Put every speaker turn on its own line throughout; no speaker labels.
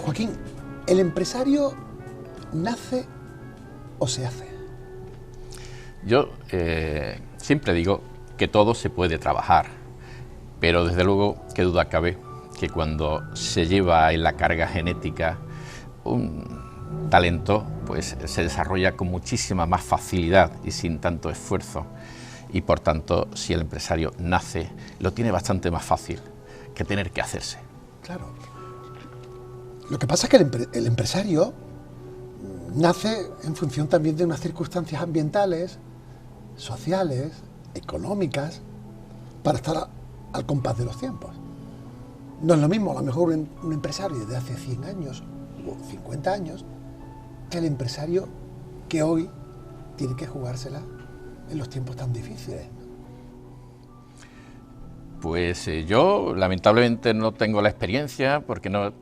Joaquín, ¿el empresario nace o se hace?
Yo siempre digo que todo se puede trabajar, pero desde luego, qué duda cabe, que cuando se lleva en la carga genética un talento, pues se desarrolla con muchísima más facilidad y sin tanto esfuerzo. Y por tanto, si el empresario nace, lo tiene bastante más fácil que tener que hacerse.
Claro. Lo que pasa es que el empresario nace en función también de unas circunstancias ambientales, sociales, económicas, para estar al compás de los tiempos. No es lo mismo, a lo mejor, un empresario de hace 100 años o 50 años que el empresario que hoy tiene que jugársela en los tiempos tan difíciles.
Pues yo lamentablemente no tengo la experiencia porque no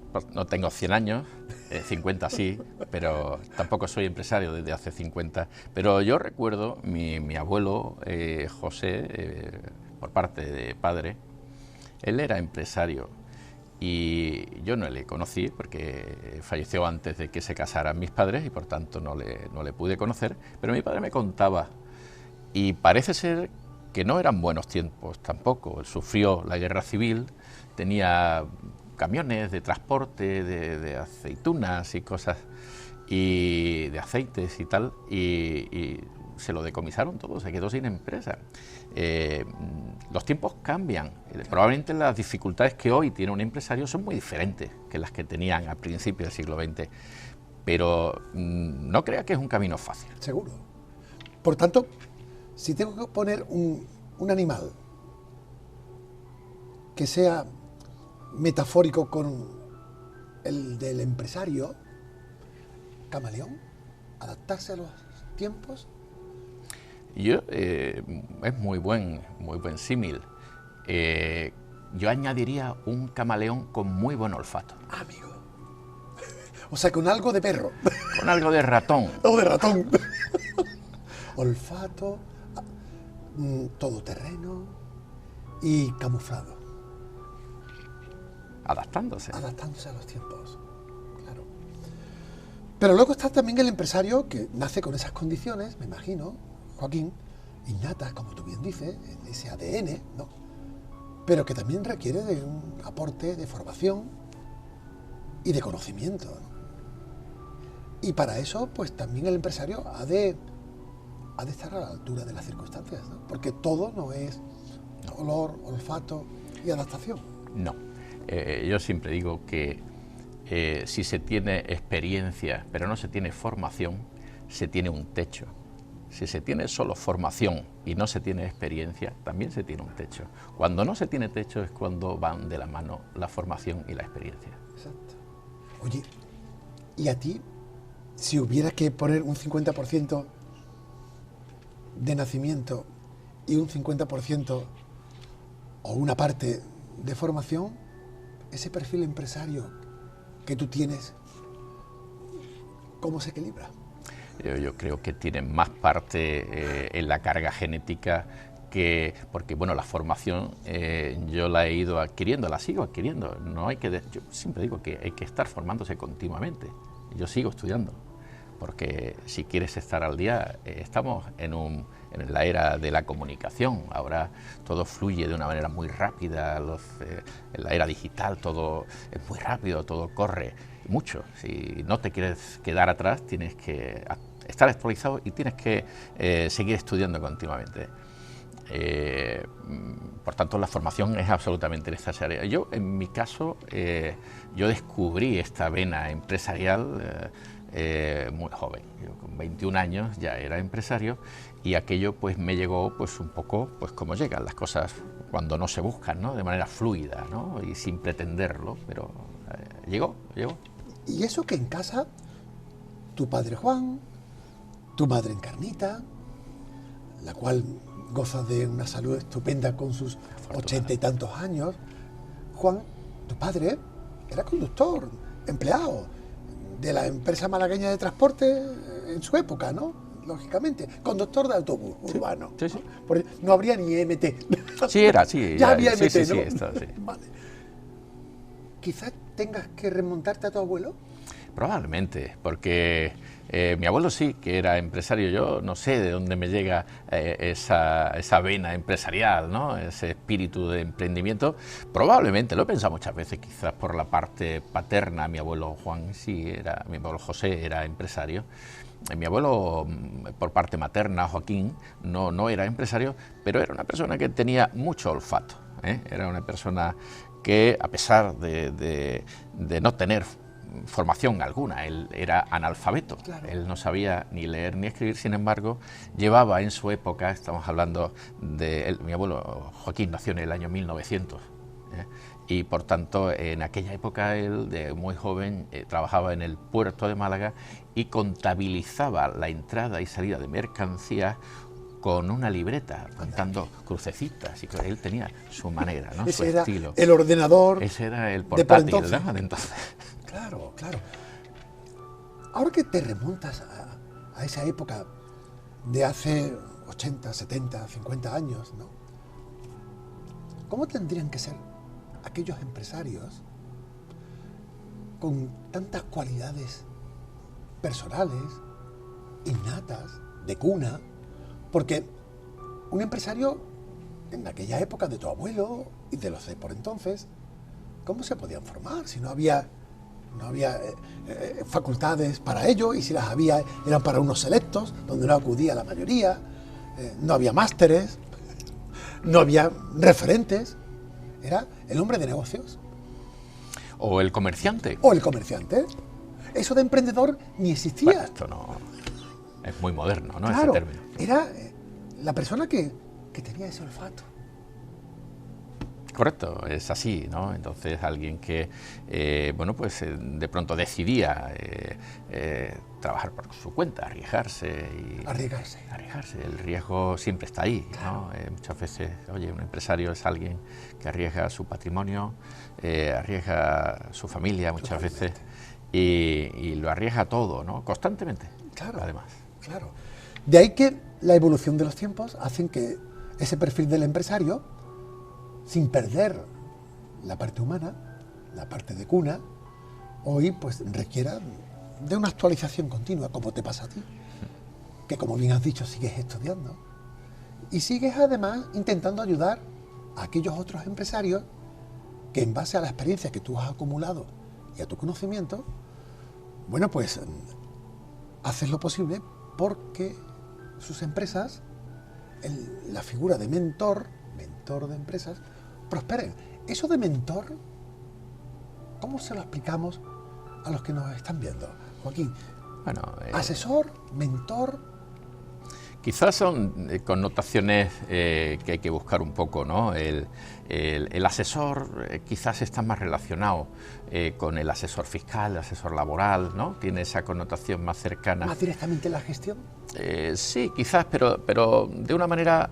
tengo 100 años, 50 sí, pero tampoco soy empresario desde hace 50. Pero yo recuerdo mi abuelo José, por parte de padre, él era empresario y yo no le conocí porque falleció antes de que se casaran mis padres y por tanto no le pude conocer, pero mi padre me contaba y parece ser que no eran buenos tiempos tampoco. Él sufrió la guerra civil, tenía camiones de transporte de aceitunas y cosas, y de aceites y tal, y se lo decomisaron todo, se quedó sin empresa. Los tiempos cambian, probablemente las dificultades que hoy tiene un empresario son muy diferentes que las que tenían al principio del siglo XX, pero no crea que es un camino fácil.
Seguro. Por tanto, si tengo que poner un animal que sea metafórico con el del empresario, camaleón, adaptarse a los tiempos.
Es muy buen símil. Yo añadiría un camaleón con muy buen olfato.
Amigo. O sea, con algo de perro.
Con algo de ratón.
O de ratón. Olfato, todoterreno y camuflado.
Adaptándose.
Adaptándose a los tiempos, claro. Pero luego está también el empresario que nace con esas condiciones, me imagino, Joaquín, innatas, como tú bien dices, en ese ADN, ¿no? Pero que también requiere de un aporte de formación y de conocimiento, ¿no? Y para eso, pues también el empresario ha de estar a la altura de las circunstancias, ¿no? Porque todo no es olor, olfato y adaptación.
No. Yo siempre digo que si se tiene experiencia, pero no se tiene formación, se tiene un techo. Si se tiene solo formación y no se tiene experiencia, también se tiene un techo. Cuando no se tiene techo es cuando van de la mano la formación y la experiencia.
Exacto. Oye, ¿y a ti, si hubiera que poner un 50% de nacimiento y un 50% o una parte de formación, ese perfil empresario que tú tienes, ¿cómo se equilibra?
Yo creo que tiene más parte en la carga genética porque bueno, la formación yo la he ido adquiriendo, la sigo adquiriendo. Yo siempre digo que hay que estar formándose continuamente. Yo sigo estudiando, porque si quieres estar al día, estamos en la era de la comunicación. Ahora todo fluye de una manera muy rápida, en la era digital todo es muy rápido, todo corre mucho. Si no te quieres quedar atrás, tienes que estar actualizado y tienes que seguir estudiando continuamente. Por tanto, la formación es absolutamente necesaria. Yo, en mi caso, yo descubrí esta vena empresarial muy joven. Yo con 21 años ya era empresario y aquello pues me llegó pues un poco pues como llegan las cosas cuando no se buscan, ¿no? De manera fluida, ¿no? Y sin pretenderlo, pero llegó.
Y eso que en casa, tu padre Juan, tu madre Encarnita, la cual goza de una salud estupenda con sus 80 y tantos años. Juan, tu padre, era conductor, empleado de la empresa malagueña de transporte en su época, ¿no? Lógicamente, conductor de autobús urbano.
Sí.
¿no? Porque no habría ni MT.
Sí.
Ya había MT,
sí,
¿no?
Sí.
Vale. Quizás tengas que remontarte a tu abuelo.
Probablemente, porque mi abuelo sí que era empresario. Yo no sé de dónde me llega esa vena empresarial, ¿no? Ese espíritu de emprendimiento. Probablemente, lo he pensado muchas veces, quizás por la parte paterna. Mi abuelo Juan mi abuelo José era empresario. Mi abuelo, por parte materna, Joaquín, no era empresario, pero era una persona que tenía mucho olfato, ¿eh? Era una persona que, a pesar de no tener formación alguna, él era analfabeto, claro. Él no sabía ni leer ni escribir, sin embargo, llevaba en su época, estamos hablando de mi abuelo Joaquín nació en el año 1900, y por tanto en aquella época él, de muy joven, trabajaba en el puerto de Málaga y contabilizaba la entrada y salida de mercancías con una libreta, contando crucecitas, y que él tenía su manera, ¿no?
Ese
su
era
estilo.
El ordenador.
Ese era el portátil, ¿no? De entonces.
Claro. Ahora que te remontas a esa época de hace 80, 70, 50 años, ¿no? ¿Cómo tendrían que ser aquellos empresarios con tantas cualidades personales, innatas, de cuna? Porque un empresario en aquella época de tu abuelo y de los de por entonces, ¿cómo se podían formar si no había facultades para ello, y si las había eran para unos selectos donde no acudía la mayoría? No había másteres, no había referentes, era el hombre de negocios.
O el comerciante.
Eso de emprendedor ni existía.
Bueno, esto no es muy moderno, ¿no?
Claro,
ese término.
era la persona que tenía ese olfato.
Correcto, es así, ¿no? Entonces alguien que, de pronto decidía trabajar por su cuenta, arriesgarse. El riesgo siempre está ahí, ¿no? Muchas veces, un empresario es alguien que arriesga su patrimonio, arriesga su familia muchas veces y lo arriesga todo, ¿no? Constantemente, además.
Claro. De ahí que la evolución de los tiempos hacen que ese perfil del empresario, sin perder la parte humana, la parte de cuna, hoy pues requiera de una actualización continua, como te pasa a ti, que como bien has dicho sigues estudiando y sigues además intentando ayudar a aquellos otros empresarios que, en base a la experiencia que tú has acumulado y a tu conocimiento, pues haces lo posible porque sus empresas, la figura de mentor de empresas, prosperen. Eso de mentor, ¿cómo se lo explicamos a los que nos están viendo, Joaquín? Asesor, mentor.
Quizás son connotaciones que hay que buscar un poco, ¿no? El asesor quizás está más relacionado con el asesor fiscal, el asesor laboral, ¿no? Tiene esa connotación más cercana.
¿Más directamente la gestión?
Sí, quizás, pero de una manera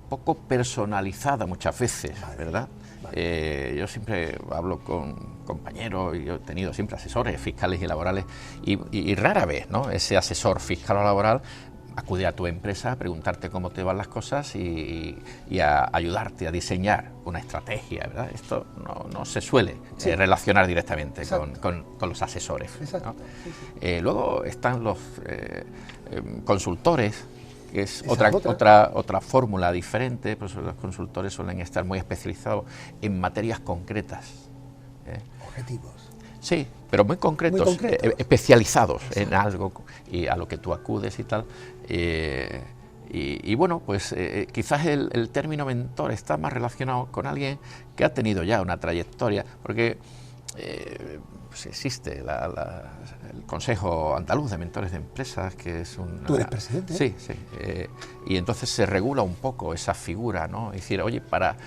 poco personalizada muchas veces, ¿verdad? Vale. Yo siempre hablo con compañeros y yo he tenido siempre asesores fiscales y laborales y rara vez, ¿no? Ese asesor fiscal o laboral acude a tu empresa a preguntarte cómo te van las cosas y a ayudarte a diseñar una estrategia, ¿verdad? Esto no se suele relacionar directamente con los asesores, ¿no? Luego están los consultores, que es otra fórmula diferente, pues los consultores suelen estar muy especializados en materias concretas.
Objetivos.
Sí, pero muy concretos, especializados en algo y a lo que tú acudes y tal. Quizás el término mentor está más relacionado con alguien que ha tenido ya una trayectoria, porque pues existe el Consejo Andaluz de Mentores de Empresas, que es un...
¿Tú eres presidente?
Sí, sí. Y entonces se regula un poco esa figura, ¿no? Es decir, oye, para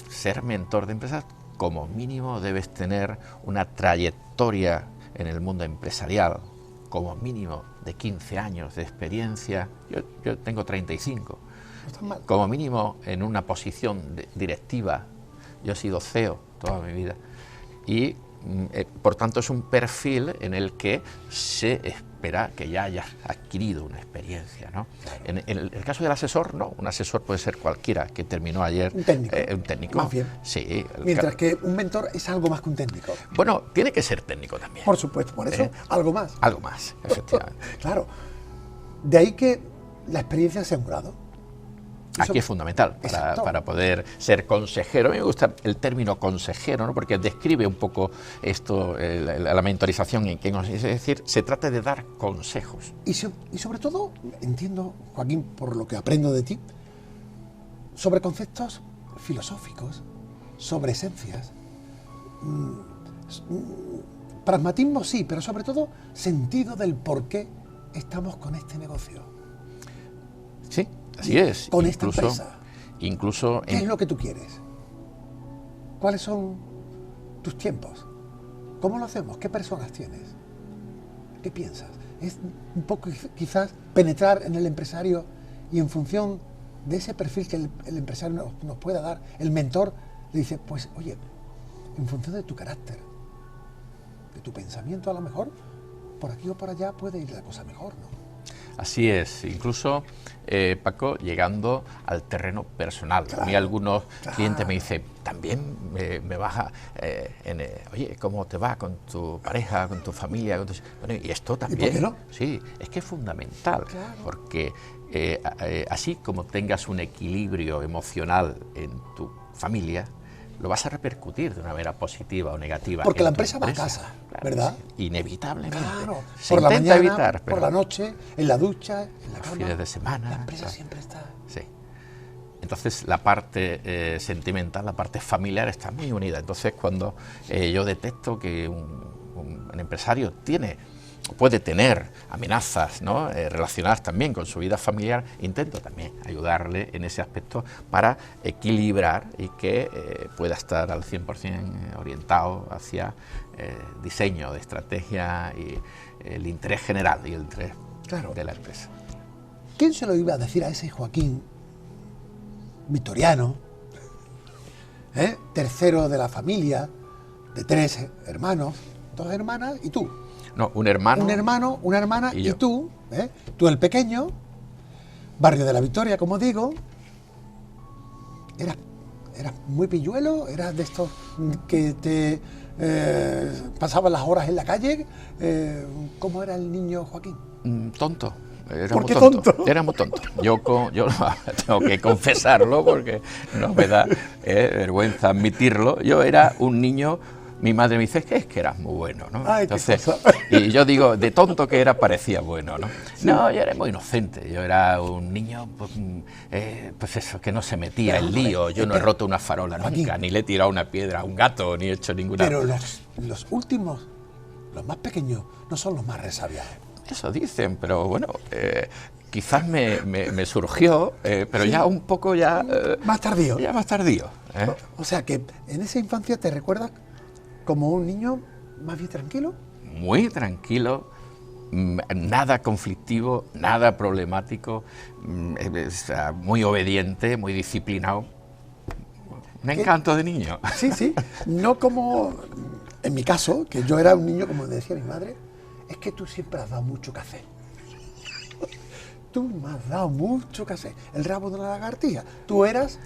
ser mentor de empresas, como mínimo debes tener una trayectoria en el mundo empresarial, como mínimo de 15 años de experiencia. Yo tengo 35.
No está mal.
Como mínimo en una posición directiva. Yo he sido CEO toda mi vida. Y por tanto es un perfil en el que se espera que ya hayas adquirido una experiencia, ¿no? En el caso del asesor, no. Un asesor puede ser cualquiera, que terminó ayer.
Un técnico.
Un técnico.
Más bien.
Sí.
Mientras que un mentor es algo más que un técnico.
Bueno, tiene que ser técnico también.
Por supuesto, por eso algo más.
Algo más, efectivamente.
Claro. De ahí que la experiencia sea un grado.
Aquí es fundamental para poder ser consejero. A mí me gusta el término consejero, ¿no? Porque describe un poco esto, la mentorización, en que es decir, se trata de dar consejos.
Y sobre todo, entiendo, Joaquín, por lo que aprendo de ti, sobre conceptos filosóficos, sobre esencias, pragmatismo sí, pero sobre todo sentido del por qué estamos con este negocio.
Sí. Así es.
Con esta empresa.
Incluso
¿Qué es lo que tú quieres? ¿Cuáles son tus tiempos? ¿Cómo lo hacemos? ¿Qué personas tienes? ¿Qué piensas? Es un poco quizás penetrar en el empresario y en función de ese perfil que el empresario nos pueda dar, el mentor le dice, pues oye, en función de tu carácter, de tu pensamiento a lo mejor, por aquí o por allá puede ir la cosa mejor, ¿no?
Así es, incluso, Paco, llegando al terreno personal.
Claro,
a mí algunos clientes me dicen, también me baja, oye, ¿cómo te va con tu pareja, con tu familia? Bueno, y esto también.
¿Y por qué no?
Sí, es que es fundamental,
claro.
Porque así como tengas un equilibrio emocional en tu familia, lo vas a repercutir de una manera positiva o negativa.
Porque la empresa va a casa,
claro,
¿verdad?
Sí, inevitablemente.
Claro,
Se
por la
intenta
mañana,
evitar, pero
por la noche, en la ducha, en la cama.
fines de semana.
La empresa
claro.
siempre está.
Sí. Entonces la parte sentimental, la parte familiar está muy unida. Entonces cuando yo detecto que un empresario puede tener amenazas, ¿no? Relacionadas también con su vida familiar, intento también ayudarle en ese aspecto para equilibrar y que pueda estar al 100% orientado hacia diseño de estrategia y el interés general y el interés de la empresa.
¿Quién se lo iba a decir a ese Joaquín victoriano, tercero de la familia, de 3 hermanos, 2 hermanas y tú?
No, un hermano.
Un hermano, una hermana y
yo.
tú, tú el pequeño, barrio de la Victoria, como digo. Eras muy pilluelo, eras de estos que te pasaban las horas en la calle. ¿Cómo era el niño Joaquín?
Tonto. Era
¿Por
muy
qué
tonto?
tonto?
Era muy tonto. Yo tengo que confesarlo porque no me da vergüenza admitirlo. Yo era un niño. Mi madre me dice, es que eras muy bueno, ¿no?
Ay,
entonces,
qué cosa.
y yo digo, de tonto que era, parecía bueno, ¿no?
Sí.
No, yo era muy inocente, yo era un niño, pues eso, que no se metía en lío. Yo no he roto una farola nunca, ni le he tirado una piedra a un gato, ni he hecho ninguna...
Pero los últimos, los más pequeños, no son los más resabiados.
Eso dicen, pero bueno... quizás me surgió, pero sí, ya un poco ya...
más tardío.
Ya más tardío.
O sea que en esa infancia te recuerdas como un niño más bien tranquilo.
Muy tranquilo, nada conflictivo, nada problemático, muy obediente, muy disciplinado. Un encanto de niño.
Sí, sí. No como en mi caso, que yo era un niño, como decía mi madre, es que tú siempre has dado mucho café. Tú me has dado mucho café. El rabo de la lagartija. Tú eras...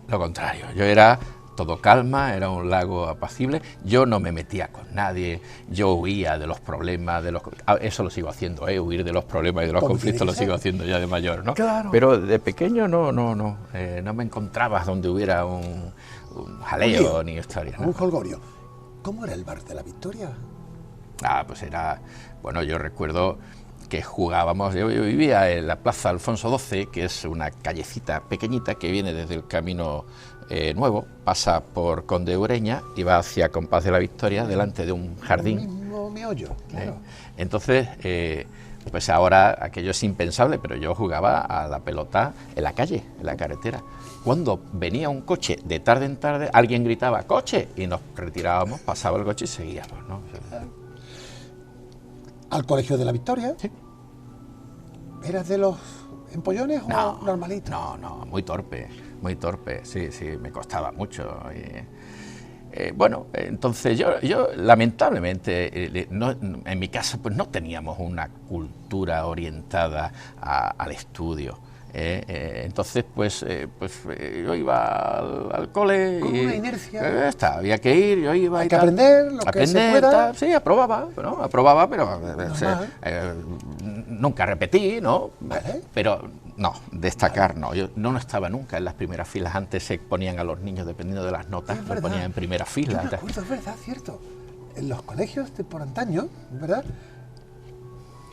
Lo contrario, yo era todo calma, era un lago apacible, yo no me metía con nadie, yo huía de los problemas, eso lo sigo haciendo, huir de los problemas y de los conflictos lo sigo haciendo ya de mayor, ¿no?
Claro.
Pero de pequeño no me encontrabas donde hubiera un jaleo ni historia, ¿no?
Un jolgorio. ¿Cómo era el bar de la Victoria?
Pues era, bueno, yo recuerdo que jugábamos, yo vivía en la Plaza Alfonso XII, que es una callecita pequeñita que viene desde el camino nuevo, pasa por Conde de Ureña y va hacia Compás de la Victoria, delante de un jardín.
El mismo meollo, claro.
Entonces, pues ahora aquello es impensable, pero yo jugaba a la pelota en la calle, en la carretera. Cuando venía un coche de tarde en tarde, alguien gritaba ¡coche! Y nos retirábamos, pasaba el coche y seguíamos, ¿no?
¿Al colegio de la Victoria?
Sí.
¿Eras de los empollones o normalito?
No, muy torpe, sí, me costaba mucho. Bueno, entonces yo lamentablemente, en mi casa pues no teníamos una cultura orientada al estudio. Entonces pues yo iba al cole
con
y
una inercia.
había que ir, yo iba
Hay
y
que
tal,
aprender lo que se pueda.
tal, sí, aprobaba, pero nunca repetí, ¿no?
Vale.
Pero no, destacar no. Yo no estaba nunca en las primeras filas. Antes se ponían a los niños, dependiendo de las notas, los ponían en primera fila.
Yo me acuerdo, es verdad, cierto. En los colegios de por antaño, ¿verdad?,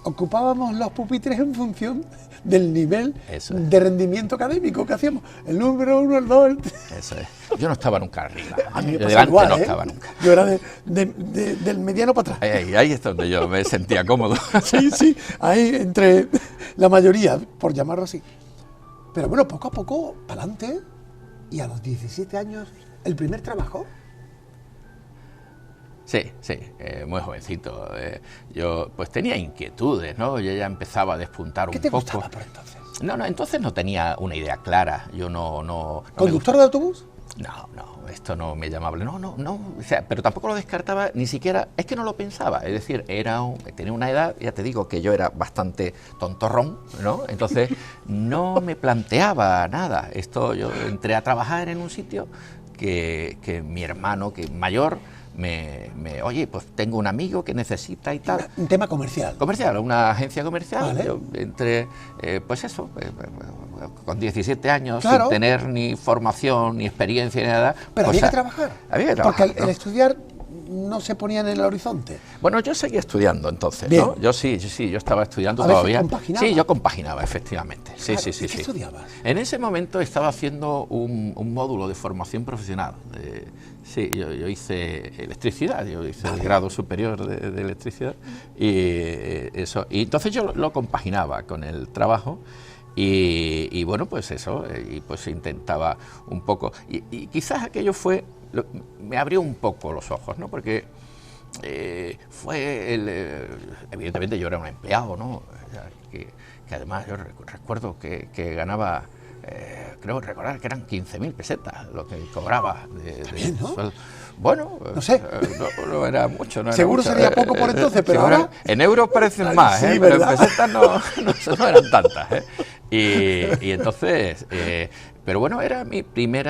ocupábamos los pupitres en función del nivel de rendimiento académico que hacíamos. El número 1, el 2, el 3.
Eso es. Yo no estaba nunca arriba.
A mí me
Yo
pasaba
delante
igual,
no estaba nunca.
Yo era del mediano para atrás.
Ahí es donde yo me sentía cómodo.
Sí, ahí entre la mayoría, por llamarlo así. Pero bueno, poco a poco, para adelante, y a los 17 años, el primer trabajo.
Sí, muy jovencito. Yo pues tenía inquietudes, ¿no? Yo ya empezaba a despuntar un poco.
¿Qué te gustaba por entonces?
No, entonces no tenía una idea clara. Yo no
¿Conductor de autobús?
No, esto no me llamaba. No. O sea, pero tampoco lo descartaba, ni siquiera. Es que no lo pensaba. Es decir, tenía una edad, ya te digo, que yo era bastante tontorrón, ¿no? Entonces no me planteaba nada. Yo entré a trabajar en un sitio que mi hermano, que mayor, oye, pues tengo un amigo que necesita y tal.
Un tema comercial.
Comercial, una agencia comercial.
Vale.
Yo entré, pues eso, con 17 años,
claro,
sin tener ni formación, ni experiencia, ni nada.
Pero
pues,
había que trabajar.
Había que trabajar.
Porque el estudiar no se ponía en el horizonte.
Bueno, yo seguía estudiando entonces,
Bien.
¿no? Yo sí, yo estaba estudiando
¿A veces
todavía.
compaginaba?
Sí, yo compaginaba, efectivamente. Sí.
¿Qué estudiabas?
En ese momento estaba haciendo un módulo de formación profesional. Sí, yo hice electricidad, yo hice el grado superior de electricidad y eso. Y entonces yo lo compaginaba con el trabajo. Y bueno, pues eso, y pues intentaba un poco. Y quizás aquello me abrió un poco los ojos, ¿no? Porque evidentemente yo era un empleado, ¿no? Que además yo recuerdo que ganaba, creo recordar que eran 15.000 pesetas lo que cobraba
Bien, ¿no?
sueldo. Bueno,
no sé.
No era mucho. No era
seguro
mucho.
Sería poco por entonces, pero ahora...
En euros parecen más,
sí,
pero en
¿verdad?
pesetas no eran tantas. Y entonces, pero bueno, era mi primer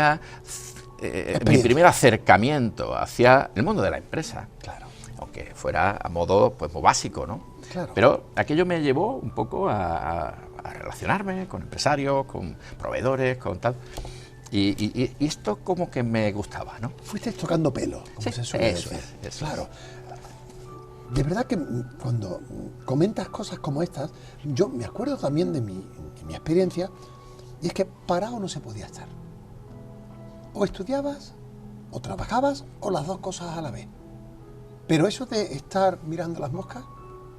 acercamiento hacia el mundo de la empresa.
Claro.
Aunque fuera a modo pues muy básico, ¿no?
Claro.
Pero aquello me llevó un poco a relacionarme con empresarios, con proveedores, con tal. Y esto como que me gustaba, ¿no?
Fuiste tocando pelo, como se suele decir.
Eso
claro. De verdad que cuando comentas cosas como estas, yo me acuerdo también de mi experiencia, y es que parado no se podía estar. O estudiabas, o trabajabas, o las dos cosas a la vez. Pero eso de estar mirando las moscas,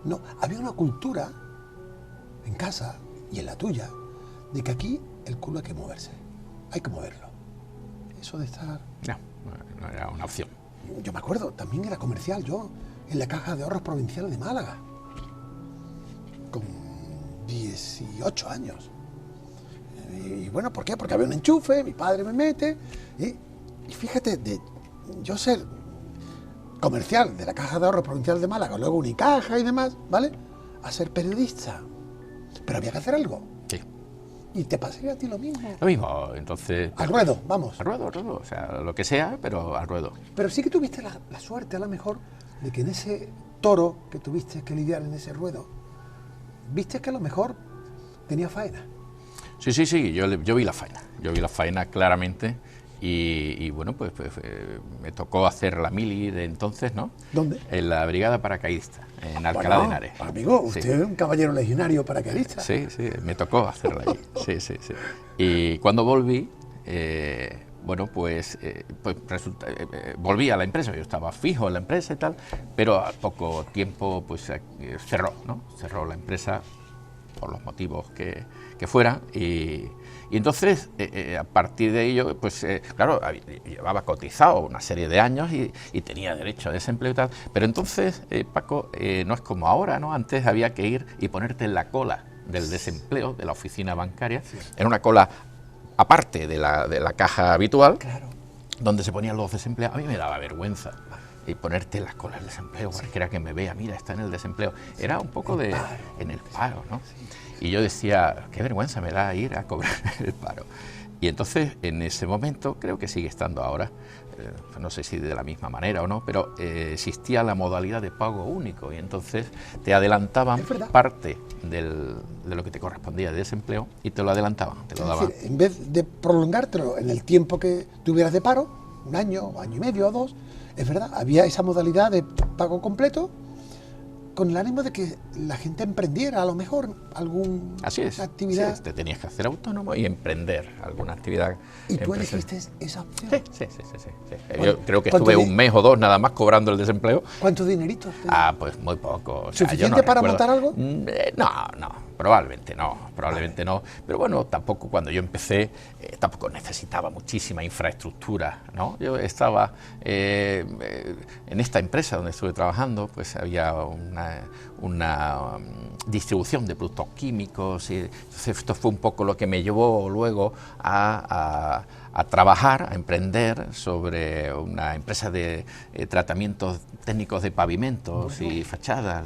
no. Había una cultura en casa y en la tuya de que aquí el culo hay que moverse, hay que moverlo. Eso de estar...
No era una opción.
Yo me acuerdo, también era comercial, yo en la Caja de Ahorros Provincial de Málaga, con 18 años. Y bueno, ¿por qué? Porque había un enchufe, mi padre me mete, y fíjate, yo ser comercial de la Caja de Ahorros Provincial de Málaga, luego Unicaja y demás, ¿vale?, a ser periodista. Pero había que hacer algo.
Sí.
Y te pasaría a ti lo mismo.
Lo mismo, entonces...
Al ruedo, vamos.
Al ruedo, o sea, lo que sea, pero al ruedo.
Pero sí que tuviste la suerte, a lo mejor, de que en ese toro que tuviste que lidiar en ese ruedo, viste que a lo mejor tenía faena.
Sí, yo vi la faena claramente y bueno, pues me tocó hacer la mili de entonces, ¿no?
¿Dónde?
En la Brigada Paracaidista, en Alcalá de Henares.
Amigo, usted
Sí.
es un caballero legionario paracaidista.
Sí, me tocó hacerla allí, sí. Y cuando volví, bueno, volví a la empresa. Yo estaba fijo en la empresa y tal, pero a poco tiempo pues cerró, ¿no? Cerró la empresa por los motivos que fueran, y entonces a partir de ello, pues claro, llevaba cotizado una serie de años y tenía derecho a desempleo y tal, pero entonces, Paco, no es como ahora, ¿no? Antes había que ir y ponerte en la cola del desempleo de la oficina bancaria, sí. Era una cola aparte de la caja habitual, claro, donde se ponían los desempleados. A mí me daba vergüenza y ponerte en las colas del desempleo, sí, cualquiera que me vea, mira, está en el desempleo. Era un poco en el paro, ¿no? Sí. Y yo decía, qué vergüenza me da ir a cobrar el paro. Y entonces, en ese momento, creo que sigue estando ahora, no sé si de la misma manera o no, pero existía la modalidad de pago único, y entonces te adelantaban parte de lo que te correspondía de desempleo, y te lo adelantaban, te lo daban.
Es decir, en vez de prolongártelo en el tiempo que tuvieras de paro, un año y medio o dos, es verdad, había esa modalidad de pago completo, con el ánimo de que la gente emprendiera a lo mejor alguna actividad.
Sí, te tenías que hacer autónomo y emprender alguna actividad.
¿Y tú elegiste esa opción?
Sí. Yo creo que estuve un mes o dos nada más cobrando el desempleo.
¿Cuánto dinerito?
Pues muy poco. O
sea, ¿suficiente para montar algo?
No, probablemente no. Pero bueno, tampoco cuando yo empecé, tampoco necesitaba muchísima infraestructura, ¿no? Yo estaba en esta empresa donde estuve trabajando, pues había una distribución de productos químicos, y entonces esto fue un poco lo que me llevó luego a trabajar, a emprender sobre una empresa de tratamientos técnicos de pavimentos y fachadas,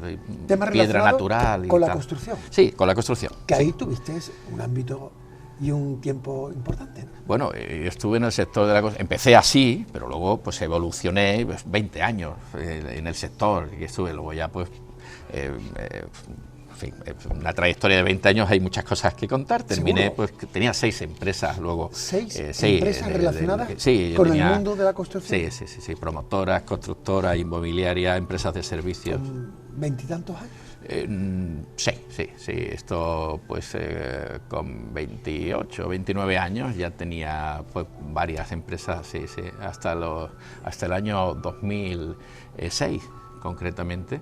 piedra natural.
¿Con la construcción?
Sí, con la construcción.
Que ahí tuviste un ámbito y un tiempo importante, ¿no?
Bueno, yo estuve en el sector de la construcción, empecé así, pero luego pues evolucioné 20 años en el sector, y estuve luego ya pues... En fin, una trayectoria de 20 años, hay muchas cosas que contar. Terminé, pues tenía 6 empresas luego.
¿6 empresas relacionadas con el mundo de la construcción?
Sí, promotoras, constructoras, inmobiliarias, empresas de servicios.
¿Con 20 y tantos años?
Sí, esto pues con 28, 29 años ya tenía pues varias empresas, sí, hasta el año 2006 concretamente,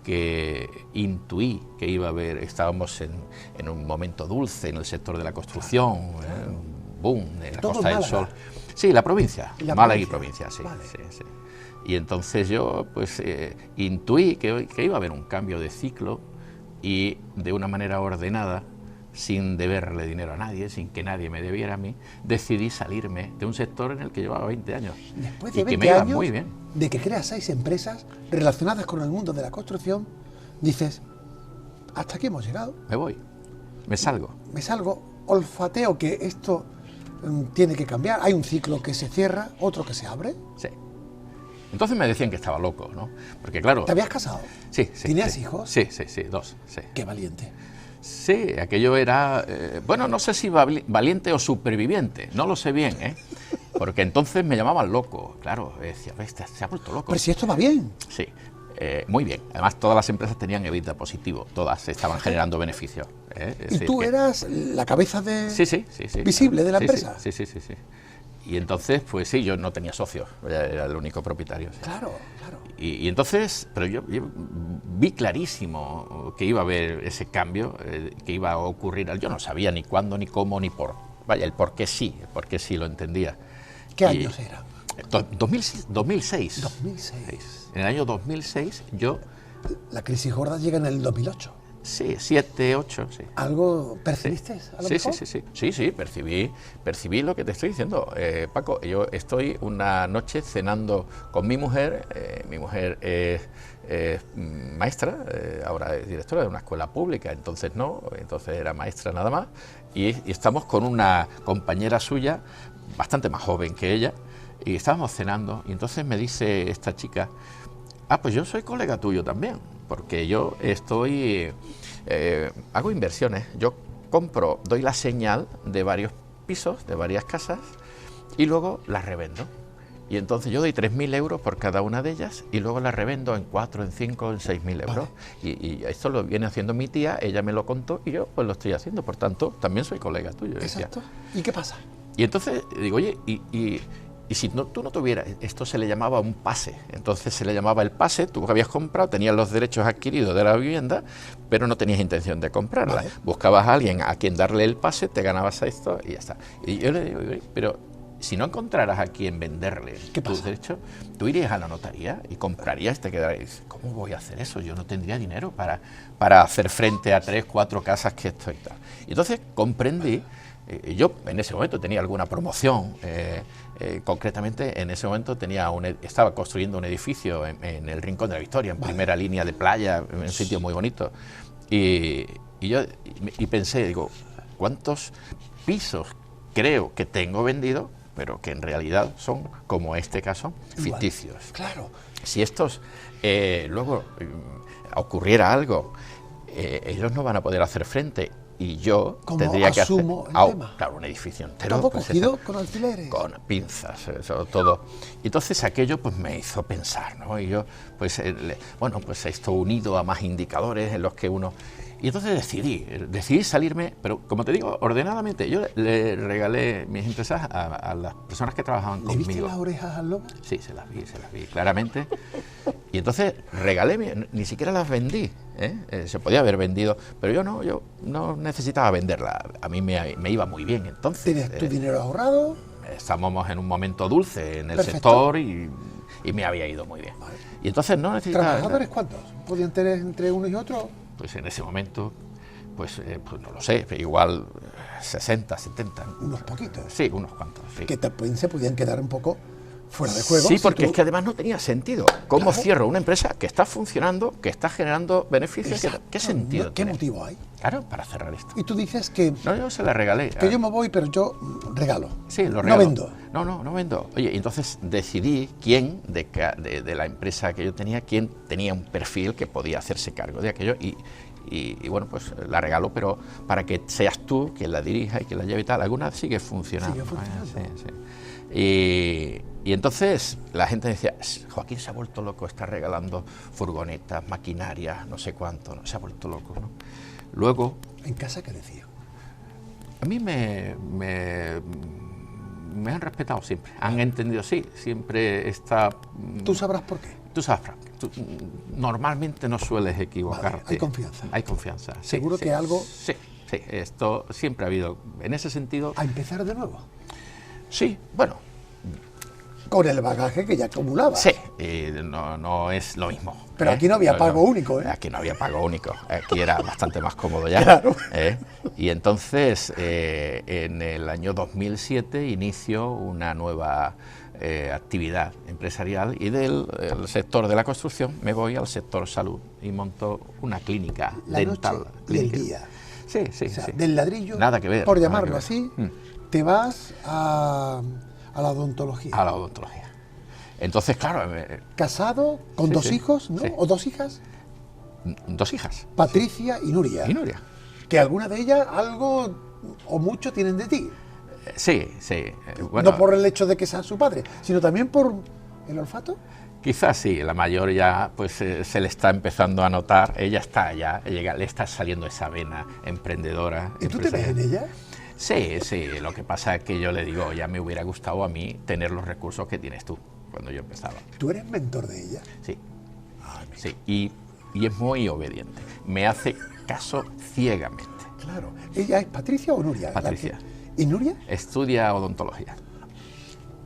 que intuí que iba a haber, estábamos en un momento dulce en el sector de la construcción, un boom en la Costa del Sol. Sí, la provincia, Málaga y provincia, sí, vale. Sí. Y entonces yo pues intuí que iba a haber un cambio de ciclo, y de una manera ordenada, sin deberle dinero a nadie, sin que nadie me debiera a mí, decidí salirme de un sector en el que llevaba 20 años.
Después de 20 años muy bien. De que creas 6 empresas relacionadas con el mundo de la construcción, dices, hasta aquí hemos llegado.
Me voy, me salgo,
olfateo que esto tiene que cambiar, hay un ciclo que se cierra, otro que se abre.
Sí. Entonces me decían que estaba loco, ¿no? Porque claro...
¿Te habías casado?
Sí.
¿Tenías hijos?
Sí, 2. Sí.
Qué valiente.
Sí, aquello era... bueno, no sé si valiente o superviviente, no lo sé bien, ¿eh? Porque entonces me llamaban loco, claro, decía, se ha vuelto loco.
Pero si esto va bien.
Sí, muy bien. Además, todas las empresas tenían EBITDA positivo, todas estaban generando beneficios.
¿Y tú eras la cabeza visible
claro,
de la empresa?
Sí. Y entonces, pues sí, yo no tenía socios, era el único propietario. Sí.
Claro.
Y entonces, pero yo vi clarísimo que iba a haber ese cambio, que iba a ocurrir. Yo no sabía ni cuándo, ni cómo, ni por... Vaya, el por qué sí lo entendía.
¿Qué años era?
2006. En el año 2006 yo...
La crisis gorda llega en el 2008.
Sí, 7, 8, sí.
¿Algo percibiste?
Sí, percibí lo que te estoy diciendo. Paco, yo estoy una noche cenando con mi mujer. Mi mujer es maestra, ahora es directora de una escuela pública, entonces era maestra nada más. Y estamos con una compañera suya, bastante más joven que ella, y estábamos cenando, y entonces me dice esta chica, pues yo soy colega tuyo también, porque yo hago inversiones, yo doy la señal de varios pisos, de varias casas, y luego las revendo. Y entonces yo doy 3.000 euros por cada una de ellas, y luego las revendo en 4, en 5, en 6.000 euros. Vale. Y esto lo viene haciendo mi tía, ella me lo contó, y yo pues lo estoy haciendo, por tanto, también soy colega tuyo.
Exacto. ¿Y qué pasa?
Y entonces digo, oye, y si no, tú no tuvieras, esto se le llamaba un pase, entonces se le llamaba el pase, tú habías comprado, tenías los derechos adquiridos de la vivienda, pero no tenías intención de comprarla.
Vale.
Buscabas a alguien a quien darle el pase, te ganabas esto y ya está. Y yo le digo, oye, pero si no encontraras a quien venderle tus derechos, tú irías a la notaría y comprarías, te quedarías, ¿cómo voy a hacer eso? Yo no tendría dinero para hacer frente a 3, 4 casas que esto y tal. Y entonces comprendí. Yo en ese momento tenía alguna promoción, concretamente en ese momento estaba construyendo un edificio en el Rincón de la Victoria, en primera línea de playa, en un sitio muy bonito, y pensé, digo, ¿cuántos pisos creo que tengo vendidos, pero que en realidad son, como este caso, ficticios?
Claro.
Si estos luego ocurriera algo, ellos no van a poder hacer frente. Y yo tendría que hacer, claro, un edificio entero.
¿Todo cogido con alfileres?
Con pinzas, eso, todo. Y entonces aquello pues me hizo pensar, ¿no? Y yo, pues, bueno, pues esto unido a más indicadores en los que uno... Y entonces decidí salirme, pero como te digo, ordenadamente. Yo le regalé mis empresas a las personas que trabajaban conmigo.
¿Le viste las orejas al lobo?
Sí, se las vi claramente. Y entonces regalé, ni siquiera las vendí, ¿eh? Se podía haber vendido, pero yo no necesitaba venderla. A mí me iba muy bien entonces.
¿Tienes tu dinero ahorrado?
Estábamos en un momento dulce en el sector y me había ido muy bien. Vale. Y entonces no necesitaba...
¿Trabajadores cuántos? ¿Podían tener entre unos y otros?
Pues en ese momento, pues no lo sé, igual 60, 70.
Unos poquitos.
Sí, unos cuantos. Sí.
Que también se podían quedar un poco fuera de juego.
Sí, porque es que además no tenía sentido. ¿Cómo cierro una empresa que está funcionando, que está generando beneficios? ¿Qué sentido
¿Qué
tiene?
motivo hay?
Claro, para cerrar esto.
Y tú dices que...
No, yo se la regalé.
Que yo me voy, pero yo regalo.
Sí, lo regalo.
No vendo.
No vendo. Oye, entonces decidí quién de la empresa que yo tenía, quién tenía un perfil que podía hacerse cargo de aquello y bueno, pues la regalo, pero para que seas tú quien la dirija y quien la lleve y tal. Alguna sigue funcionando.
Sigue funcionando.
Sí. Y entonces la gente decía, Joaquín se ha vuelto loco, está regalando furgonetas, maquinarias, no sé cuánto, ¿no? Se ha vuelto loco, ¿no? Luego...
¿En casa qué decía?
A mí me han respetado siempre, han entendido, sí, siempre está...
¿Tú sabrás por qué?
Tú sabes, Frank, normalmente no sueles equivocarte.
Vale, hay confianza.
Hay confianza.
¿Seguro que algo...?
Sí, esto siempre ha habido, en ese sentido...
¿A empezar de nuevo?
Sí, bueno...
Con el bagaje que ya acumulaba.
Sí, no es lo mismo.
Pero aquí no había pago único, ¿eh?
Aquí no había pago único, aquí era bastante más cómodo ya.
Claro.
Y entonces, en el año 2007 inicio una nueva actividad empresarial y del sector de la construcción me voy al sector salud y monto una clínica dental.
Noche y el día.
Sí.
O sea, del ladrillo,
nada que ver,
por llamarlo así,
Mm.
te vas a la odontología.
A la odontología. Entonces, claro...
¿Casado? ¿Con dos hijos? ¿No?
Sí.
¿O dos hijas?
2 hijas.
Patricia y Nuria.
Y Nuria.
Que alguna de ellas algo o mucho tienen de ti.
Sí. Bueno,
no por el hecho de que sean su padre, sino también por el olfato.
Quizás sí, la mayor ya pues se le está empezando a notar, ella está ya, le está saliendo esa vena emprendedora.
¿Y tú te ves en ella?
Sí, lo que pasa es que yo le digo, ya me hubiera gustado a mí tener los recursos que tienes tú cuando yo empezaba.
¿Tú eres mentor de ella?
Sí, sí, y es muy obediente, me hace caso ciegamente.
Claro. ¿Ella es Patricia o Nuria?
Patricia.
¿Y Nuria?
Estudia odontología.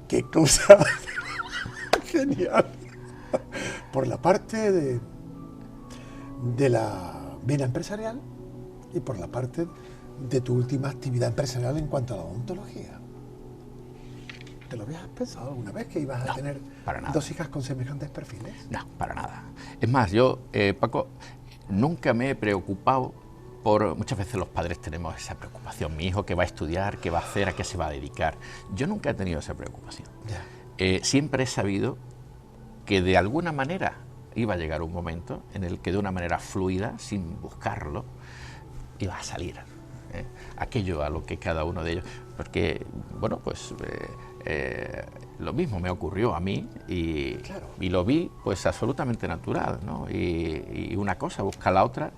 ¡Qué cosa! Genial. Por la parte de la vena empresarial y por la parte de tu última actividad empresarial en cuanto a la odontología. ¿Te lo habías pensado alguna vez que ibas a tener dos hijas con semejantes perfiles?
No, para nada. Es más, yo, Paco, nunca me he preocupado por... Muchas veces los padres tenemos esa preocupación. Mi hijo, ¿qué va a estudiar? ¿Qué va a hacer? ¿A qué se va a dedicar? Yo nunca he tenido esa preocupación. Siempre he sabido que de alguna manera iba a llegar un momento en el que de una manera fluida, sin buscarlo, iba a salir aquello a lo que cada uno de ellos... Porque, bueno, pues lo mismo me ocurrió a mí y lo vi pues absolutamente natural, ¿no? Y una cosa busca la otra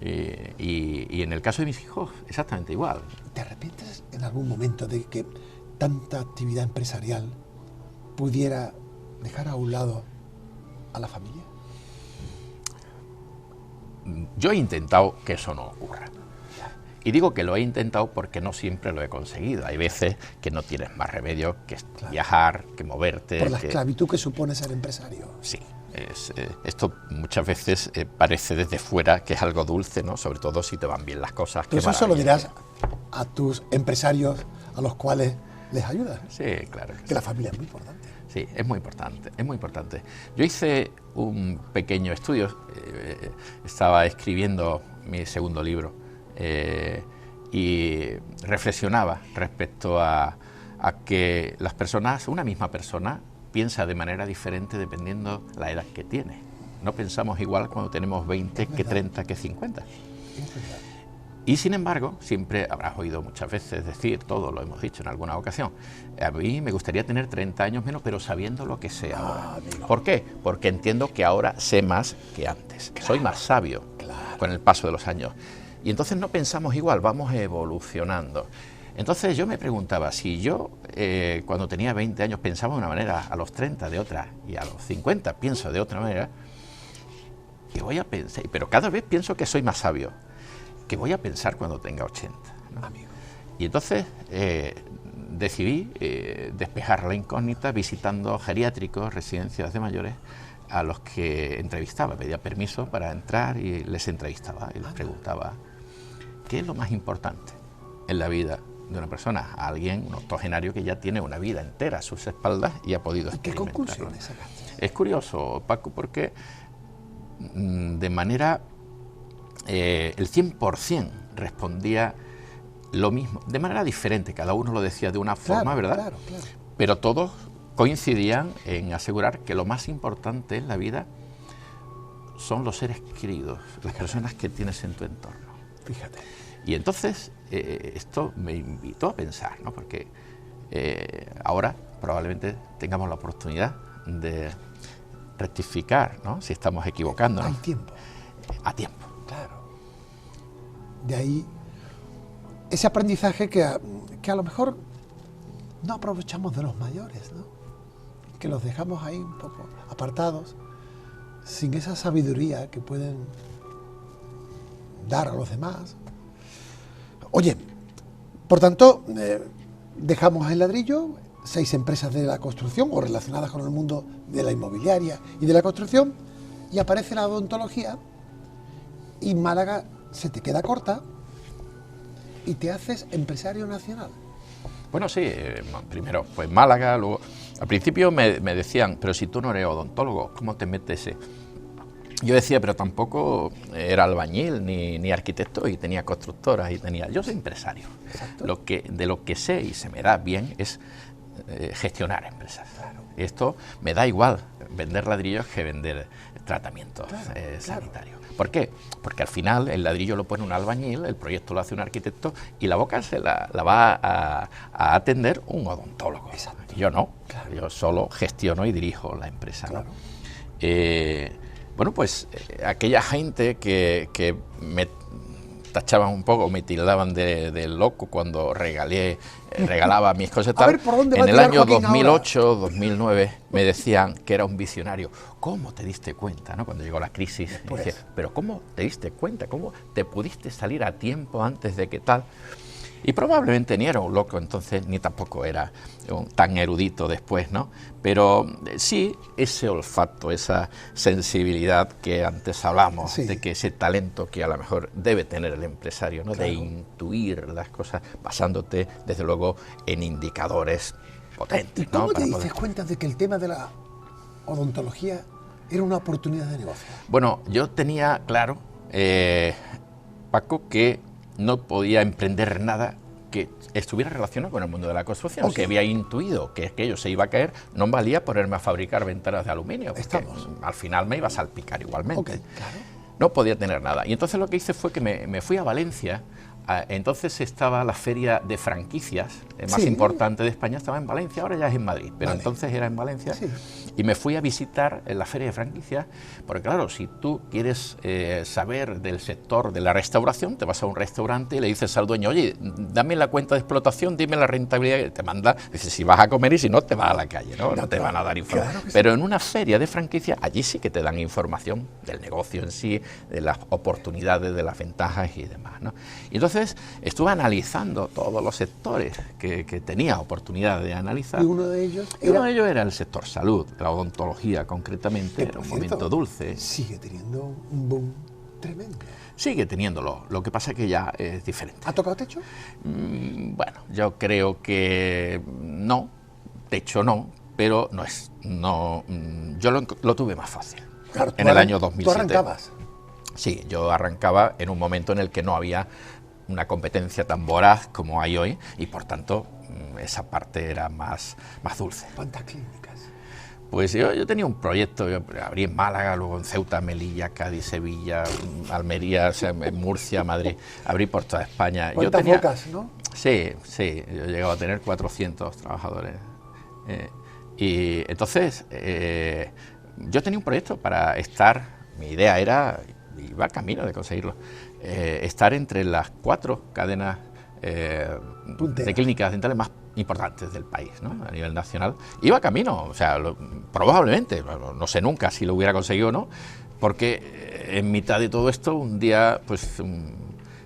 y en el caso de mis hijos exactamente igual.
¿Te arrepientes en algún momento de que tanta actividad empresarial pudiera dejar a un lado a la familia?
Yo he intentado que eso no ocurra. Y digo que lo he intentado porque no siempre lo he conseguido. Hay veces que no tienes más remedio que viajar, que moverte.
Por la esclavitud que supone ser empresario.
Sí. Esto muchas veces parece desde fuera que es algo dulce, ¿no? Sobre todo si te van bien las cosas.
Pero eso se lo dirás a tus empresarios a los cuales les ayudas.
Sí, claro.
Que la familia es muy importante.
Sí, es muy importante, es muy importante. Yo hice un pequeño estudio, estaba escribiendo mi segundo libro y reflexionaba respecto a que las personas, una misma persona, piensa de manera diferente dependiendo la edad que tiene. No pensamos igual cuando tenemos 20 que 30 que 50. Y sin embargo, siempre habrás oído muchas veces decir, todo lo hemos dicho en alguna ocasión, a mí me gustaría tener 30 años menos, pero sabiendo lo que sé ahora. ¿Por qué? Porque entiendo que ahora sé más que antes. Soy más sabio con el paso de los años. Y entonces no pensamos igual, vamos evolucionando. Entonces yo me preguntaba, si yo cuando tenía 20 años pensaba de una manera, a los 30 de otra, y a los 50 pienso de otra manera, ¿qué voy a pensar? Pero cada vez pienso que soy más sabio. ¿Qué voy a pensar cuando tenga 80? ¿No? Y entonces decidí despejar la incógnita visitando geriátricos, residencias de mayores, a los que entrevistaba. Pedía permiso para entrar y les entrevistaba y les preguntaba, ¿qué es lo más importante en la vida de una persona? A alguien, un octogenario que ya tiene una vida entera a sus espaldas y ha podido experimentarlo.
¿Qué conclusiones sacaste?
Es curioso, Paco, porque de manera... el 100% respondía lo mismo, de manera diferente, cada uno lo decía de una forma, ¿verdad?
Claro.
Pero todos coincidían en asegurar que lo más importante en la vida son los seres queridos, las personas que tienes en tu entorno.
Fíjate.
Y entonces esto me invitó a pensar, ¿no? Porque ahora probablemente tengamos la oportunidad de rectificar, ¿no? Si estamos equivocándonos.
Hay tiempo.
A tiempo.
Claro. De ahí ese aprendizaje que a lo mejor no aprovechamos de los mayores, ¿no? Que los dejamos ahí un poco apartados, sin esa sabiduría que pueden dar a los demás. Oye, por tanto, dejamos el ladrillo, 6 empresas de la construcción o relacionadas con el mundo de la inmobiliaria y de la construcción, y aparece la odontología. Y Málaga se te queda corta y te haces empresario nacional.
Bueno, sí, primero pues Málaga, luego... Al principio me decían, pero si tú no eres odontólogo, ¿cómo te metes? Yo decía, pero tampoco era albañil ni arquitecto y tenía constructoras y tenía... Yo soy empresario. De lo que sé y se me da bien es gestionar empresas. Claro. Esto me da igual vender ladrillos que vender tratamientos sanitarios. ¿Por qué? Porque al final el ladrillo lo pone un albañil, el proyecto lo hace un arquitecto y la boca se la va a atender un odontólogo. Exacto. Yo no, yo solo gestiono y dirijo la empresa. Claro. Bueno, pues aquella gente que me tachaban un poco, me tildaban de loco cuando regalaba mis cosas y tal. En el año 2008, 2009 me decían que era un visionario. ¿Cómo te diste cuenta, no? Cuando llegó la crisis, dije, pero ¿cómo te diste cuenta? ¿Cómo te pudiste salir a tiempo antes de que tal? Y probablemente ni era un loco entonces, ni tampoco era tan erudito después, ¿no? Pero sí, ese olfato, esa sensibilidad que antes hablamos, de que ese talento que a lo mejor debe tener el empresario, ¿no? Claro. De intuir las cosas basándote, desde luego, en indicadores potentes.
¿Y cómo te diste cuenta de que el tema de la odontología era una oportunidad de negocio? Bueno,
yo tenía claro, Paco, que no podía emprender nada que estuviera relacionado con el mundo de la construcción, que había intuido que aquello se iba a caer, no valía ponerme a fabricar ventanas de aluminio, porque al final me iba a salpicar igualmente. Claro. No podía tener nada. Y entonces lo que hice fue que me fui a Valencia Entonces estaba la feria de franquicias más
Sí.
importante de España, estaba en Valencia, ahora ya es en Madrid, pero
Vale.
entonces era en Valencia.
Sí.
Y me fui a visitar la feria de franquicias, porque claro, si tú quieres saber del sector de la restauración, te vas a un restaurante y le dices al dueño, oye, dame la cuenta de explotación, dime la rentabilidad que te manda, dices si vas a comer y si no te vas a la calle, no te van a dar información.
Claro que sí.
Pero en una feria de franquicias, allí sí que te dan información del negocio en sí, de las oportunidades, de las ventajas y demás, ¿no? Y entonces estuve analizando todos los sectores que tenía oportunidad de analizar.
Y uno de ellos
Y uno de ellos era el sector salud, la odontología concretamente,
que,
era
por
un
cierto,
momento dulce.
sigue teniendo un boom tremendo.
Sigue teniéndolo, lo que pasa es que ya es diferente.
¿Ha tocado techo?
Bueno, yo creo que no, techo no, pero no es, no, yo lo tuve más fácil.
Claro,
En el año 2007.
¿Tú arrancabas?
Sí, yo arrancaba en un momento en el que no había una competencia tan voraz como hay hoy y por tanto esa parte era más dulce.
¿Cuántas clínicas?
Pues yo tenía un proyecto, yo abrí en Málaga, luego en Ceuta, Melilla, Cádiz, Sevilla, Almería, o sea, en Murcia, Madrid, abrí por toda España.
¿Cuántas bocas, no?
Sí, yo llegaba a tener 400 trabajadores. Y entonces yo tenía un proyecto para estar, mi idea era, iba camino de conseguirlo, estar entre las 4 cadenas de clínicas dentales más importantes del país, ¿no? A nivel nacional. Iba camino, o sea, probablemente, no sé nunca si lo hubiera conseguido o no, porque en mitad de todo esto, un día, pues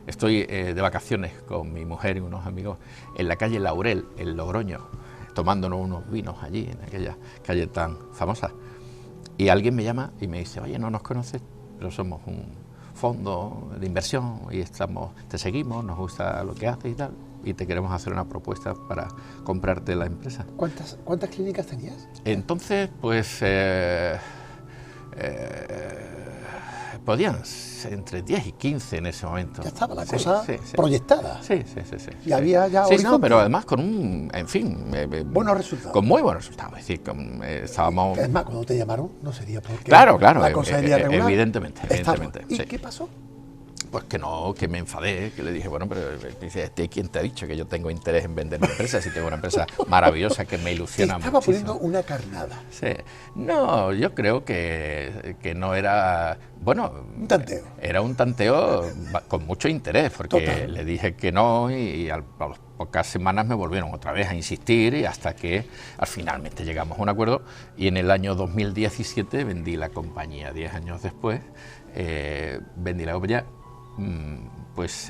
estoy de vacaciones con mi mujer y unos amigos en la calle Laurel, en Logroño, tomándonos unos vinos allí, en aquella calle tan famosa. Y alguien me llama y me dice, oye, no nos conoces, pero somos un fondo de inversión y te seguimos, nos gusta lo que haces y tal, y te queremos hacer una propuesta para comprarte la empresa.
¿Cuántas clínicas tenías?
Entonces, pues, podían ser entre 10 y 15 en ese momento.
Ya estaba la cosa proyectada.
Sí.
Y había ya
horizonte. No, pero además con en fin...
buenos resultados.
Con muy buenos resultados. Es decir, estábamos...
Es más, cuando te llamaron no sería porque
Claro,
la cosa iría regular.
Evidentemente.
¿Y
sí.
qué pasó?
Pues que me enfadé, que le dije, bueno, pero dice, ¿quién te ha dicho que yo tengo interés en vender mi empresa? Si tengo una empresa maravillosa que me ilusiona mucho.
Estaba poniendo una carnada.
Sí. No, yo creo que no era... Bueno,
un tanteo.
Era un tanteo con mucho interés, porque
Total.
Le dije que no y a las pocas semanas me volvieron otra vez a insistir y hasta que finalmente llegamos a un acuerdo y en el año 2017 vendí la compañía. 10 años después vendí la compañía. Pues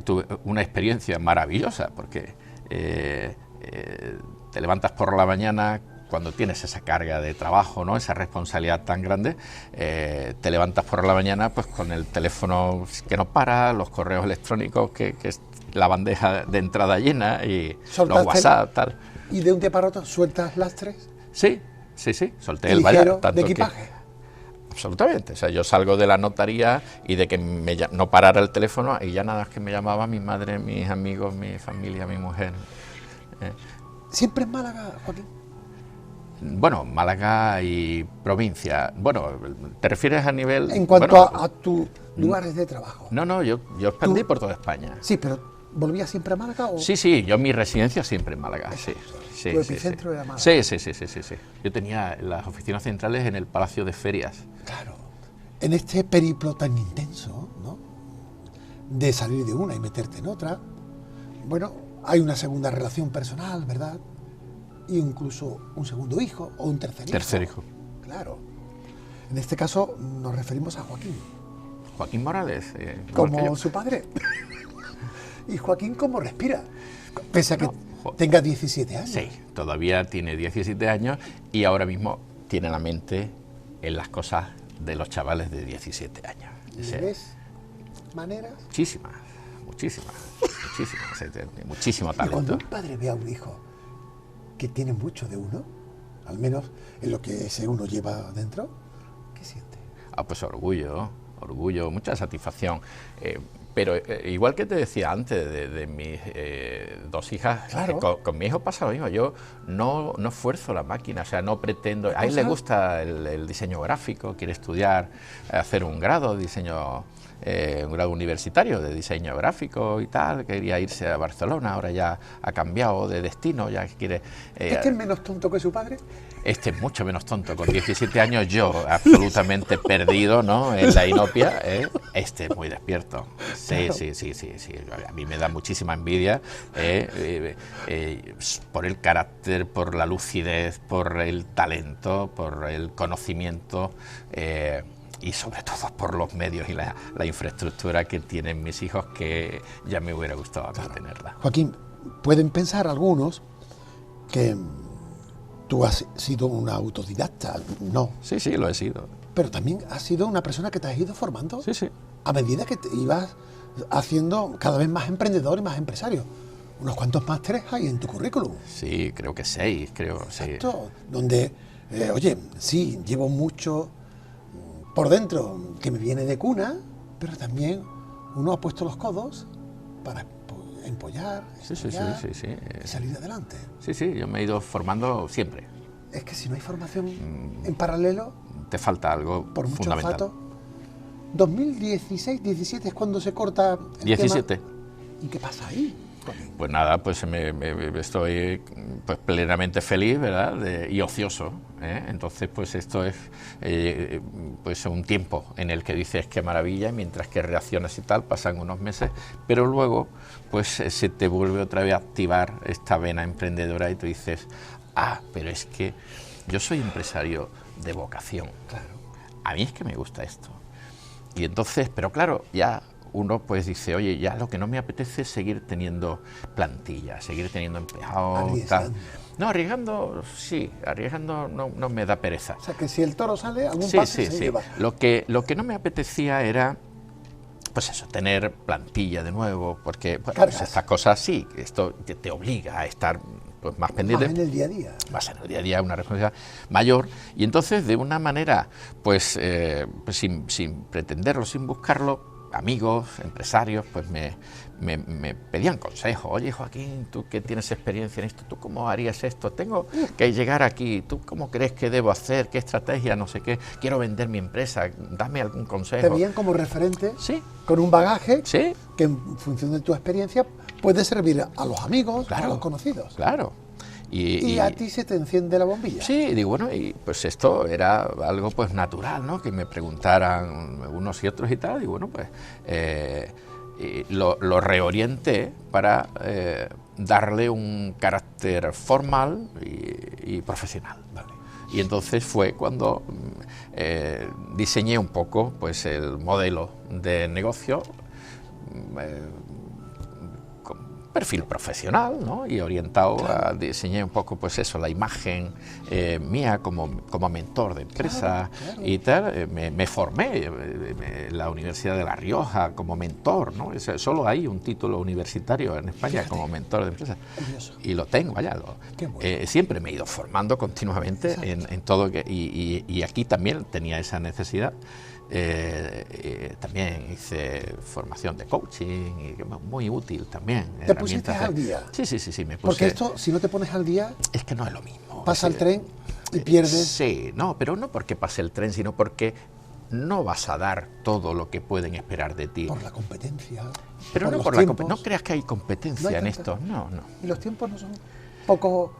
tuve una experiencia maravillosa porque te levantas por la mañana cuando tienes esa carga de trabajo, ¿no? Esa responsabilidad tan grande, te levantas por la mañana pues con el teléfono que no para, los correos electrónicos que es la bandeja de entrada llena y los WhatsApp, tal.
¿Y de un día para otro sueltas lastres?
Sí, solté el vallar.
¿De equipaje?
Absolutamente, o sea, yo salgo de la notaría y de que no parara el teléfono y ya nada más que me llamaba mi madre, mis amigos, mi familia, mi mujer.
¿Siempre en Málaga, Joaquín?
Bueno, Málaga y provincia. Bueno, ¿te refieres a nivel...?
En cuanto a tus lugares de trabajo.
No, yo expandí por toda España.
Sí, pero ¿volvías siempre a Málaga? ¿O?
Sí, yo mi residencia siempre en Málaga, sí.
Tu epicentro era Málaga.
Sí. Yo tenía las oficinas centrales en el Palacio de Ferias.
Claro. En este periplo tan intenso, ¿no? De salir de una y meterte en otra, bueno, hay una segunda relación personal, ¿verdad? Y incluso un segundo hijo o un tercer hijo. Claro. En este caso nos referimos a Joaquín.
Joaquín Morales.
Como su padre. ¿Y Joaquín cómo respira? Pese a que tenga 17 años.
Sí, todavía tiene 17 años y ahora mismo tiene la mente en las cosas de los chavales de 17 años.
¿Le ves maneras?
Muchísimo talento.
Y cuando un padre ve a un hijo que tiene mucho de uno, al menos en lo que ese uno lleva dentro, ¿qué siente?
Pues orgullo, mucha satisfacción. Pero igual que te decía antes de mis dos hijas,
Claro.
con mi hijo pasa lo mismo. Yo no esfuerzo la máquina, o sea, no pretendo. A él le
Cosa-
gusta el diseño gráfico, quiere estudiar, hacer un grado de diseño, un grado universitario de diseño gráfico y tal. Quería irse a Barcelona, ahora ya ha cambiado de destino, ya quiere.
¿Este es menos tonto que su padre?
Este es mucho menos tonto. Con 17 años yo, absolutamente perdido, ¿no?, en la inopia, ¿eh? Este es muy despierto. Sí,
Claro.
sí. A mí me da muchísima envidia por el carácter, por la lucidez, por el talento, por el conocimiento y sobre todo por los medios y la infraestructura que tienen mis hijos, que ya me hubiera gustado a mí tenerla.
Joaquín, pueden pensar algunos que tú has sido un autodidacta. No,
Sí, lo he sido.
pero también has sido una persona que te has ido formando
Sí.
a medida que te ibas haciendo cada vez más emprendedor y más empresario. Unos cuantos másteres hay en tu currículum.
Sí, creo que 6, creo, sí.
Exacto, donde, oye, sí, llevo mucho por dentro que me viene de cuna, pero también uno ha puesto los codos para empollar,
Sí.
estudiar y salir adelante.
Sí, yo me he ido formando siempre.
Es que si no hay formación en paralelo,
Te falta algo
por mucho
fundamental.
olfato. 2016, 17 es cuando se corta el
17.
tema. ¿Y qué pasa ahí, Joaquín?
Pues nada, pues estoy pues plenamente feliz, ¿verdad? Y ocioso, ¿eh? Entonces, pues esto es pues un tiempo en el que dices qué maravilla, y mientras que reaccionas y tal, pasan unos meses, pero luego pues se te vuelve otra vez a activar esta vena emprendedora y tú dices, pero es que yo soy empresario de vocación.
Claro.
A mí es que me gusta esto. Y entonces, pero claro, ya uno pues dice, oye, ya lo que no me apetece es seguir teniendo plantilla, seguir teniendo empleados, tal.
Arriesgando.
No, arriesgando no me da pereza.
O sea, que si el toro sale, algún
Sí.
pase se lleva.
Lo que no me apetecía era, pues eso, tener plantilla de nuevo, porque bueno, pues
Cargas.
estas cosas sí, esto te obliga a estar pues más pendiente.
Más en el día a día.
Vas en el día a día, una responsabilidad mayor, y entonces de una manera, pues sin pretenderlo, sin buscarlo, amigos, empresarios, pues me pedían consejos. Oye, Joaquín, tú que tienes experiencia en esto, ¿tú cómo harías esto? Tengo que llegar aquí, ¿tú cómo crees que debo hacer? ¿Qué estrategia? No sé qué. Quiero vender mi empresa, dame algún consejo.
Te veían como referente,
Sí.
con un bagaje
Sí.
que en función de tu experiencia puede servir a los amigos,
Claro.
a los conocidos.
Claro.
Y a ti se te enciende la bombilla.
Sí, digo, bueno, y pues esto era algo pues natural, ¿no? Que me preguntaran unos y otros y tal, y bueno, pues y lo reorienté para darle un carácter formal y profesional.
Vale.
Y entonces fue cuando diseñé un poco pues el modelo de negocio con perfil profesional, ¿no? Y orientado a diseñar un poco pues eso, la imagen mía como mentor de empresa.
Claro.
Y tal. Me formé en la Universidad de La Rioja como mentor, ¿no? Solo hay un título universitario en España.
Fíjate.
Como mentor de empresa.
Curioso.
Y lo tengo, vaya.
Qué bueno.
Siempre me he ido formando continuamente en todo, y aquí también tenía esa necesidad. También hice formación de coaching, y muy útil también.
¿Te pusiste
herramientas
al día?
Sí, me puse.
Porque esto, si no te pones al día,
Es que no es lo mismo.
pasa el
Es-
tren y pierdes.
Sí, no, pero no porque pase el tren, sino porque no vas a dar todo lo que pueden esperar de ti.
Por la competencia.
Pero no
los
por la
tiempos.
no creas que hay competencia
No hay
en
tanta.
esto. No.
¿Y los tiempos no son poco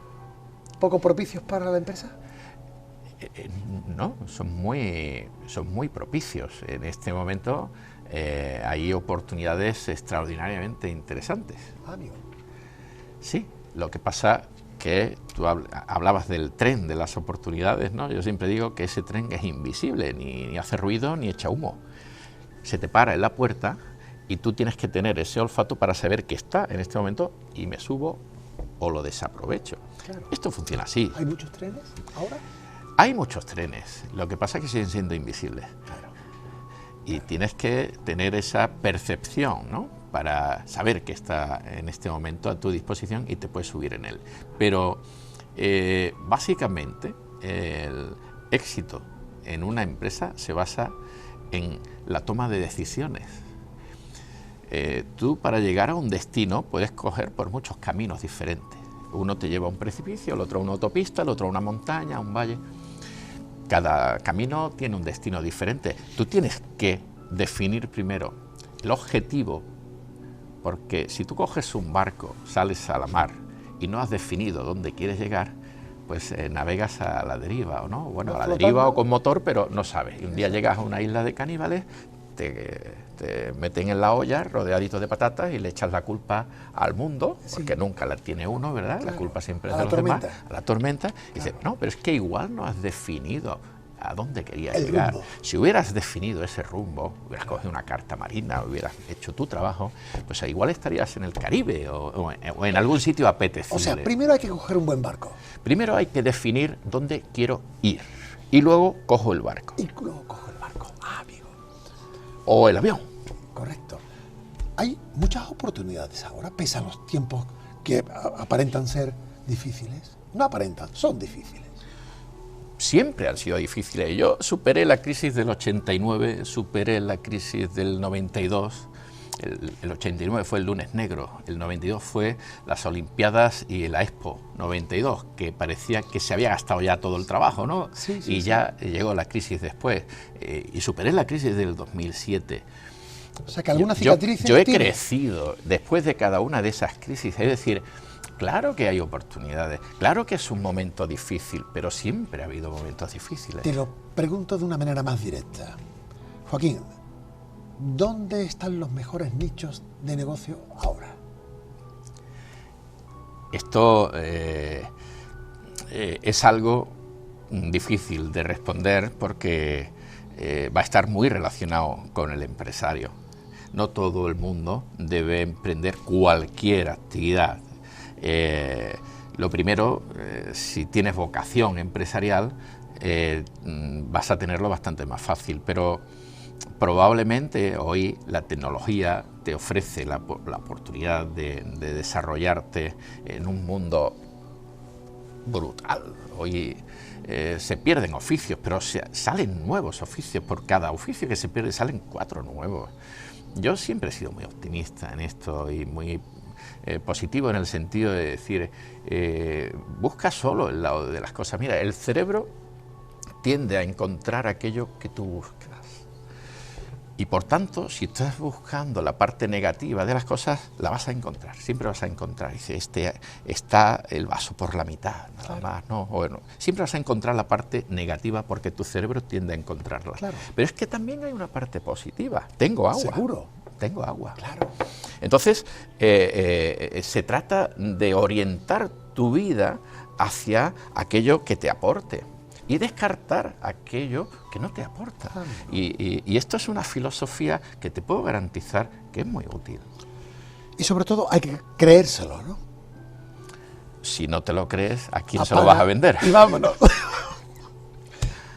propicios para la empresa?
No, son muy propicios. En este momento hay oportunidades extraordinariamente interesantes.
Amigo.
Sí, lo que pasa que tú hablabas del tren, de las oportunidades, ¿no? Yo siempre digo que ese tren es invisible, ni hace ruido ni echa humo. Se te para en la puerta y tú tienes que tener ese olfato para saber que está en este momento y me subo o lo desaprovecho.
Claro.
Esto funciona así.
¿Hay muchos trenes ahora?
Hay muchos trenes, lo que pasa es que siguen siendo invisibles.
Claro.
Y tienes que tener esa percepción, ¿no? Para saber que está en este momento a tu disposición y te puedes subir en él. Pero básicamente el éxito en una empresa se basa en la toma de decisiones. tú para llegar a un destino puedes coger por muchos caminos diferentes. Uno te lleva a un precipicio, el otro a una autopista, el otro a una montaña, a un valle. Cada camino tiene un destino diferente. Tú tienes que definir primero el objetivo, porque si tú coges un barco, sales a la mar y no has definido dónde quieres llegar, pues navegas a la deriva, ¿o no? Bueno, a la deriva o con motor, pero no sabes. Y un día llegas a una isla de caníbales, te meten en la olla rodeadito de patatas y le echas la culpa al mundo, porque nunca la tiene uno, ¿verdad? Claro. La culpa siempre es de los demás, a la tormenta. Y dices, no, pero es que igual no has definido a dónde querías llegar.
Rumbo.
Si hubieras definido ese rumbo, hubieras cogido una carta marina, hubieras hecho tu trabajo, pues igual estarías en el Caribe o en algún sitio apetecible.
O sea, primero hay que coger un buen barco.
Primero hay que definir dónde quiero ir y luego cojo el barco.
Y luego cojo el barco, amigo.
O el avión.
Correcto. Hay muchas oportunidades ahora, pese a los tiempos que aparentan ser difíciles. No aparentan, son difíciles.
Siempre han sido difíciles. Yo superé la crisis del 89, superé la crisis del 92. El 89 fue el lunes negro, el 92 fue las Olimpiadas y la Expo 92, que parecía que se había gastado ya todo el trabajo, ¿no?
Sí,
y ya llegó la crisis después. Y superé la crisis del 2007.
O sea, que alguna cicatriz.
Yo he crecido después de cada una de esas crisis, es decir, claro que hay oportunidades, claro que es un momento difícil, pero siempre ha habido momentos difíciles.
Te lo pregunto de una manera más directa. Joaquín, ¿dónde están los mejores nichos de negocio ahora?
Esto es algo difícil de responder porque va a estar muy relacionado con el empresario. No todo el mundo debe emprender cualquier actividad. Lo primero, si tienes vocación empresarial, vas a tenerlo bastante más fácil, pero probablemente hoy la tecnología te ofrece la oportunidad de desarrollarte en un mundo brutal. Hoy se pierden oficios, pero salen nuevos oficios. Por cada oficio que se pierde salen 4 nuevos. Yo siempre he sido muy optimista en esto y muy positivo en el sentido de decir, busca solo el lado de las cosas. Mira, el cerebro tiende a encontrar aquello que tú buscas. Y por tanto, si estás buscando la parte negativa de las cosas, la vas a encontrar, siempre vas a encontrar. Dice, está el vaso por la mitad, nada más, ¿no? Bueno, siempre vas a encontrar la parte negativa porque tu cerebro tiende a encontrarla.
Claro.
Pero es que también hay una parte positiva. Tengo agua.
Seguro.
Tengo agua.
Claro.
Entonces, se trata de orientar tu vida hacia aquello que te aporte y descartar aquello que no te aporta. Y esto es una filosofía que te puedo garantizar que es muy útil.
Y sobre todo hay que creérselo, ¿no?
Si no te lo crees, ¿a quién se lo vas a vender?
Y vámonos.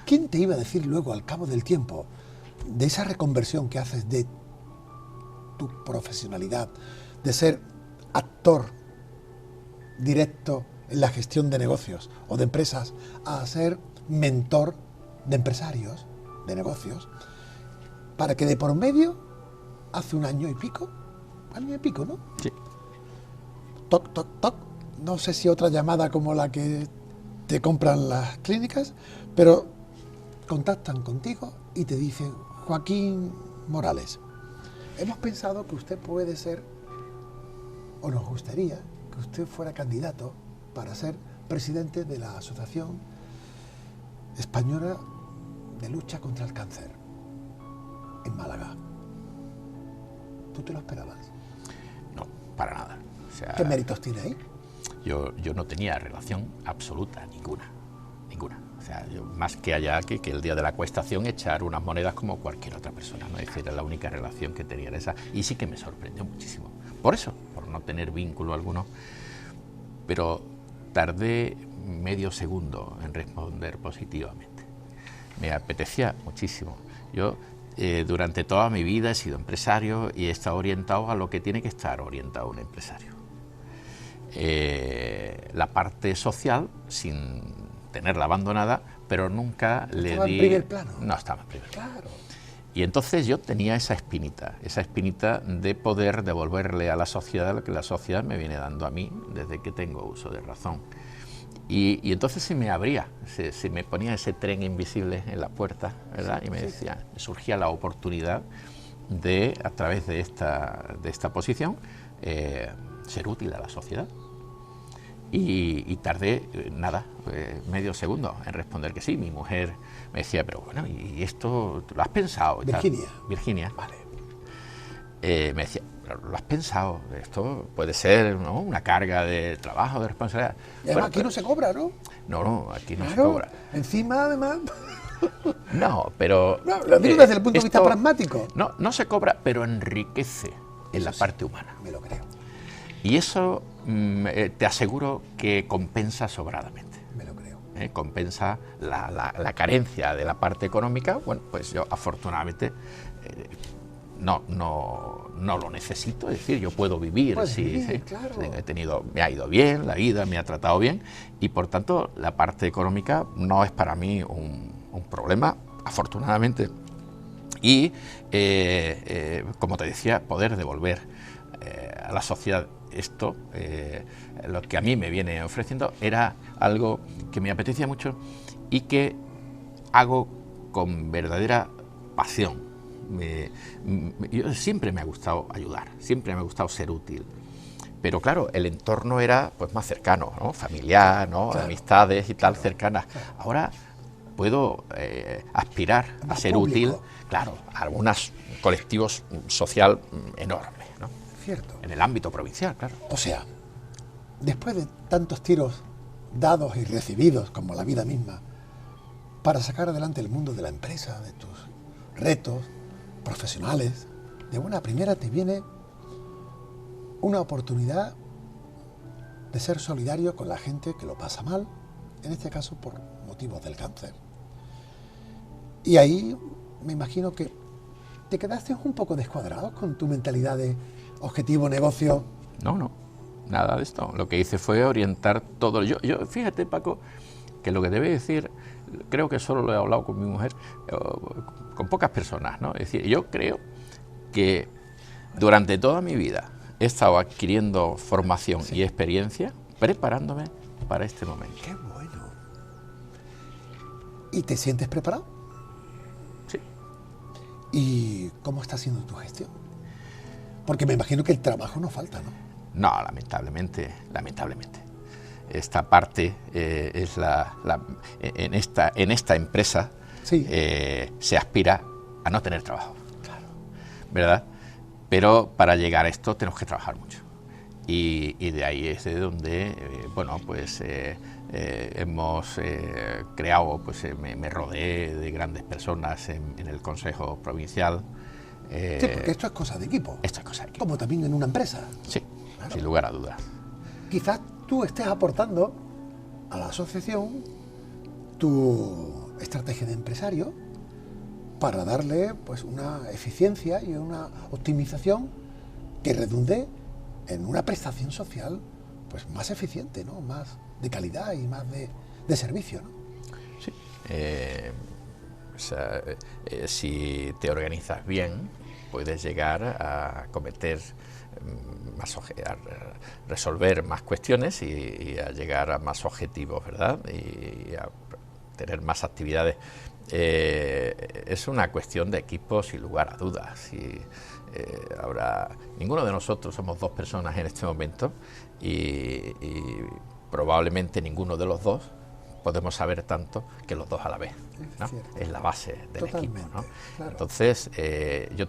¿Quién te iba a decir luego, al cabo del tiempo, de esa reconversión que haces de tu profesionalidad, de ser actor directo en la gestión de negocios o de empresas, a ser mentor de empresarios, de negocios, para que de por medio, hace un año y pico, ¿no?
Sí.
Toc, toc, toc. No sé si otra llamada como la que te compran las clínicas, pero contactan contigo y te dicen, Joaquín Morales, hemos pensado que usted puede ser, o nos gustaría que usted fuera candidato para ser presidente de la Asociación Española de Lucha contra el Cáncer en Málaga. ¿Tú te lo esperabas?
No, para nada. O sea,
¿qué méritos tiene ahí?
Yo no tenía relación absoluta, ninguna. O sea, yo más que allá que el día de la acuestación echar unas monedas como cualquier otra persona, ¿no? Es decir, era la única relación que tenía esa. Y sí que me sorprendió muchísimo. Por eso, por no tener vínculo alguno. Pero tardé medio segundo en responder positivamente. Me apetecía muchísimo. Yo durante toda mi vida he sido empresario y he estado orientado a lo que tiene que estar orientado un empresario. La parte social, sin tenerla abandonada, pero nunca le di...
¿Estaba en primer plano?
No estaba en primer plano.
Claro.
Y entonces yo tenía esa espinita de poder devolverle a la sociedad lo que la sociedad me viene dando a mí desde que tengo uso de razón. Y entonces se me abría, se me ponía ese tren invisible en la puerta, ¿verdad? Y me decía, surgía la oportunidad de, a través de esta posición, ser útil a la sociedad. Y tardé, medio segundo en responder que sí. Mi mujer me decía, pero bueno, ¿y esto lo has pensado?
Virginia.
Virginia.
Vale.
Me decía, ¿pero lo has pensado? Esto puede ser, ¿no?, una carga de trabajo, de responsabilidad.
Y además aquí no se cobra, ¿no?
No, aquí no se
Claro,
cobra.
encima, además...
No, pero...
No, lo digo desde el punto de vista
esto
pragmático.
no se cobra, pero enriquece en la parte humana.
Me lo creo.
Y eso te aseguro que compensa sobradamente.
Me lo creo.
Compensa la carencia de la parte económica. Bueno, pues yo afortunadamente no lo necesito, es decir, yo puedo vivir. Sí,
claro.
me ha ido bien, la vida me ha tratado bien, y por tanto la parte económica no es para mí un problema, afortunadamente. Y como te decía, poder devolver a la sociedad esto, lo que a mí me viene ofreciendo, era algo que me apetecía mucho y que hago con verdadera pasión. Yo siempre me ha gustado ayudar, siempre me ha gustado ser útil, pero claro, el entorno era pues más cercano, ¿no?, familiar, ¿no?, claro, amistades y tal, cercanas. Ahora puedo aspirar a ser público, útil, claro, a algunos colectivos social enormes, ¿no?
Cierto.
En el ámbito provincial, claro.
O sea, después de tantos tiros dados y recibidos, como la vida misma, para sacar adelante el mundo de la empresa, de tus retos profesionales, de buena primera te viene una oportunidad de ser solidario con la gente que lo pasa mal, en este caso por motivos del cáncer. Y ahí me imagino que te quedaste un poco descuadrado con tu mentalidad de objetivo, negocio.
No, nada de esto. Lo que hice fue orientar todo. Yo fíjate, Paco, que lo que te voy a decir, creo que solo lo he hablado con mi mujer, con pocas personas, ¿no? Es decir, yo creo que durante toda mi vida he estado adquiriendo formación y experiencia, preparándome para este momento.
¡Qué bueno! ¿Y te sientes preparado?
Sí.
¿Y cómo está siendo tu gestión? Porque me imagino que el trabajo no falta, ¿no?
No, lamentablemente. Esta parte es en esta empresa se aspira a no tener trabajo, claro, ¿verdad? Pero para llegar a esto tenemos que trabajar mucho. Y de ahí es de donde, hemos creado, me rodeé de grandes personas en el Consejo Provincial.
Sí, porque esto es cosa de equipo.
Esto es cosa de equipo.
Como también en una empresa.
Sí, claro, sin lugar a dudas.
Quizás tú estés aportando a la asociación tu estrategia de empresario para darle pues una eficiencia y una optimización que redunde en una prestación social pues más eficiente, ¿no?, más de calidad y más de servicio, ¿no?
Sí. Si te organizas bien, puedes llegar a cometer a resolver más cuestiones y a llegar a más objetivos, ¿verdad? Y a tener más actividades. Es una cuestión de equipo, sin lugar a dudas. Ahora, ninguno de nosotros somos dos personas en este momento y probablemente ninguno de los dos podemos saber tanto que los dos a la vez, ¿no? Es la base del equipo, ¿no? Claro. Entonces, yo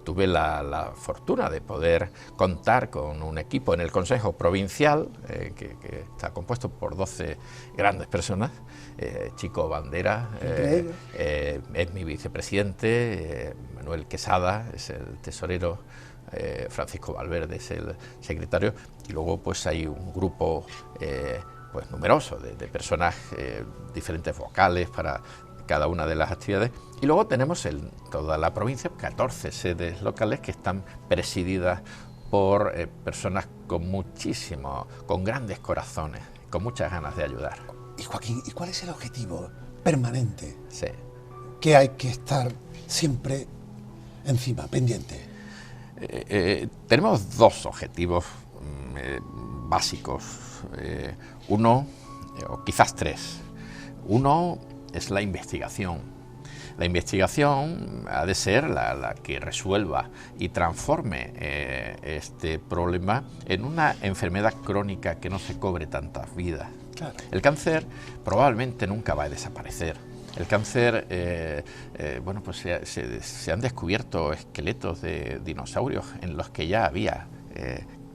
tuve la fortuna de poder contar con un equipo en el Consejo Provincial, que está compuesto por 12 grandes personas. Chico Bandera es mi vicepresidente, Manuel Quesada es el tesorero, Francisco Valverde es el secretario, y luego pues hay un grupo pues numeroso de personas, diferentes vocales para cada una de las actividades, y luego tenemos en toda la provincia 14 sedes locales que están presididas por personas con grandes corazones, con muchas ganas de ayudar.
Y Joaquín, ¿y cuál es el objetivo permanente?
Sí.
Que hay que estar siempre encima, pendiente?
Tenemos dos objetivos básicos. Uno, o quizás tres. Uno es la investigación. La investigación ha de ser la que resuelva y transforme este problema en una enfermedad crónica que no se cobre tantas vidas.
Claro.
El cáncer probablemente nunca va a desaparecer. El cáncer, bueno, pues se han descubierto esqueletos de dinosaurios en los que ya había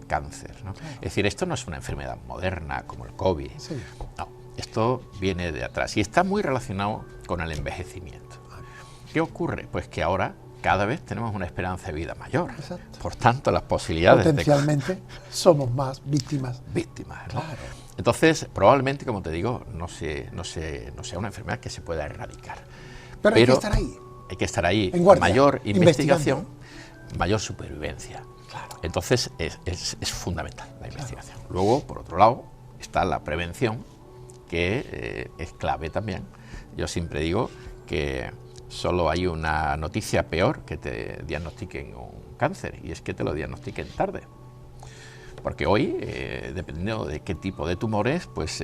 cáncer, ¿no?
Claro.
Es decir, esto no es una enfermedad moderna como el COVID.
Sí.
No, esto viene de atrás y está muy relacionado con el envejecimiento. ¿Qué ocurre? Pues que ahora cada vez tenemos una esperanza de vida mayor.
Exacto.
Por tanto, las posibilidades
Potencialmente somos más víctimas.
víctimas, ¿no?
Claro.
Entonces, probablemente, como te digo, no sea una enfermedad que se pueda erradicar.
Pero hay que estar ahí.
Hay que estar ahí.
En guardia,
Mayor investigación,
investigando.
mayor supervivencia.
Claro.
Entonces, es fundamental la investigación. Luego, por otro lado, está la prevención, que es clave también. Yo siempre digo que solo hay una noticia peor que te diagnostiquen un cáncer, y es que te lo diagnostiquen tarde. Porque hoy, dependiendo de qué tipo de tumores, pues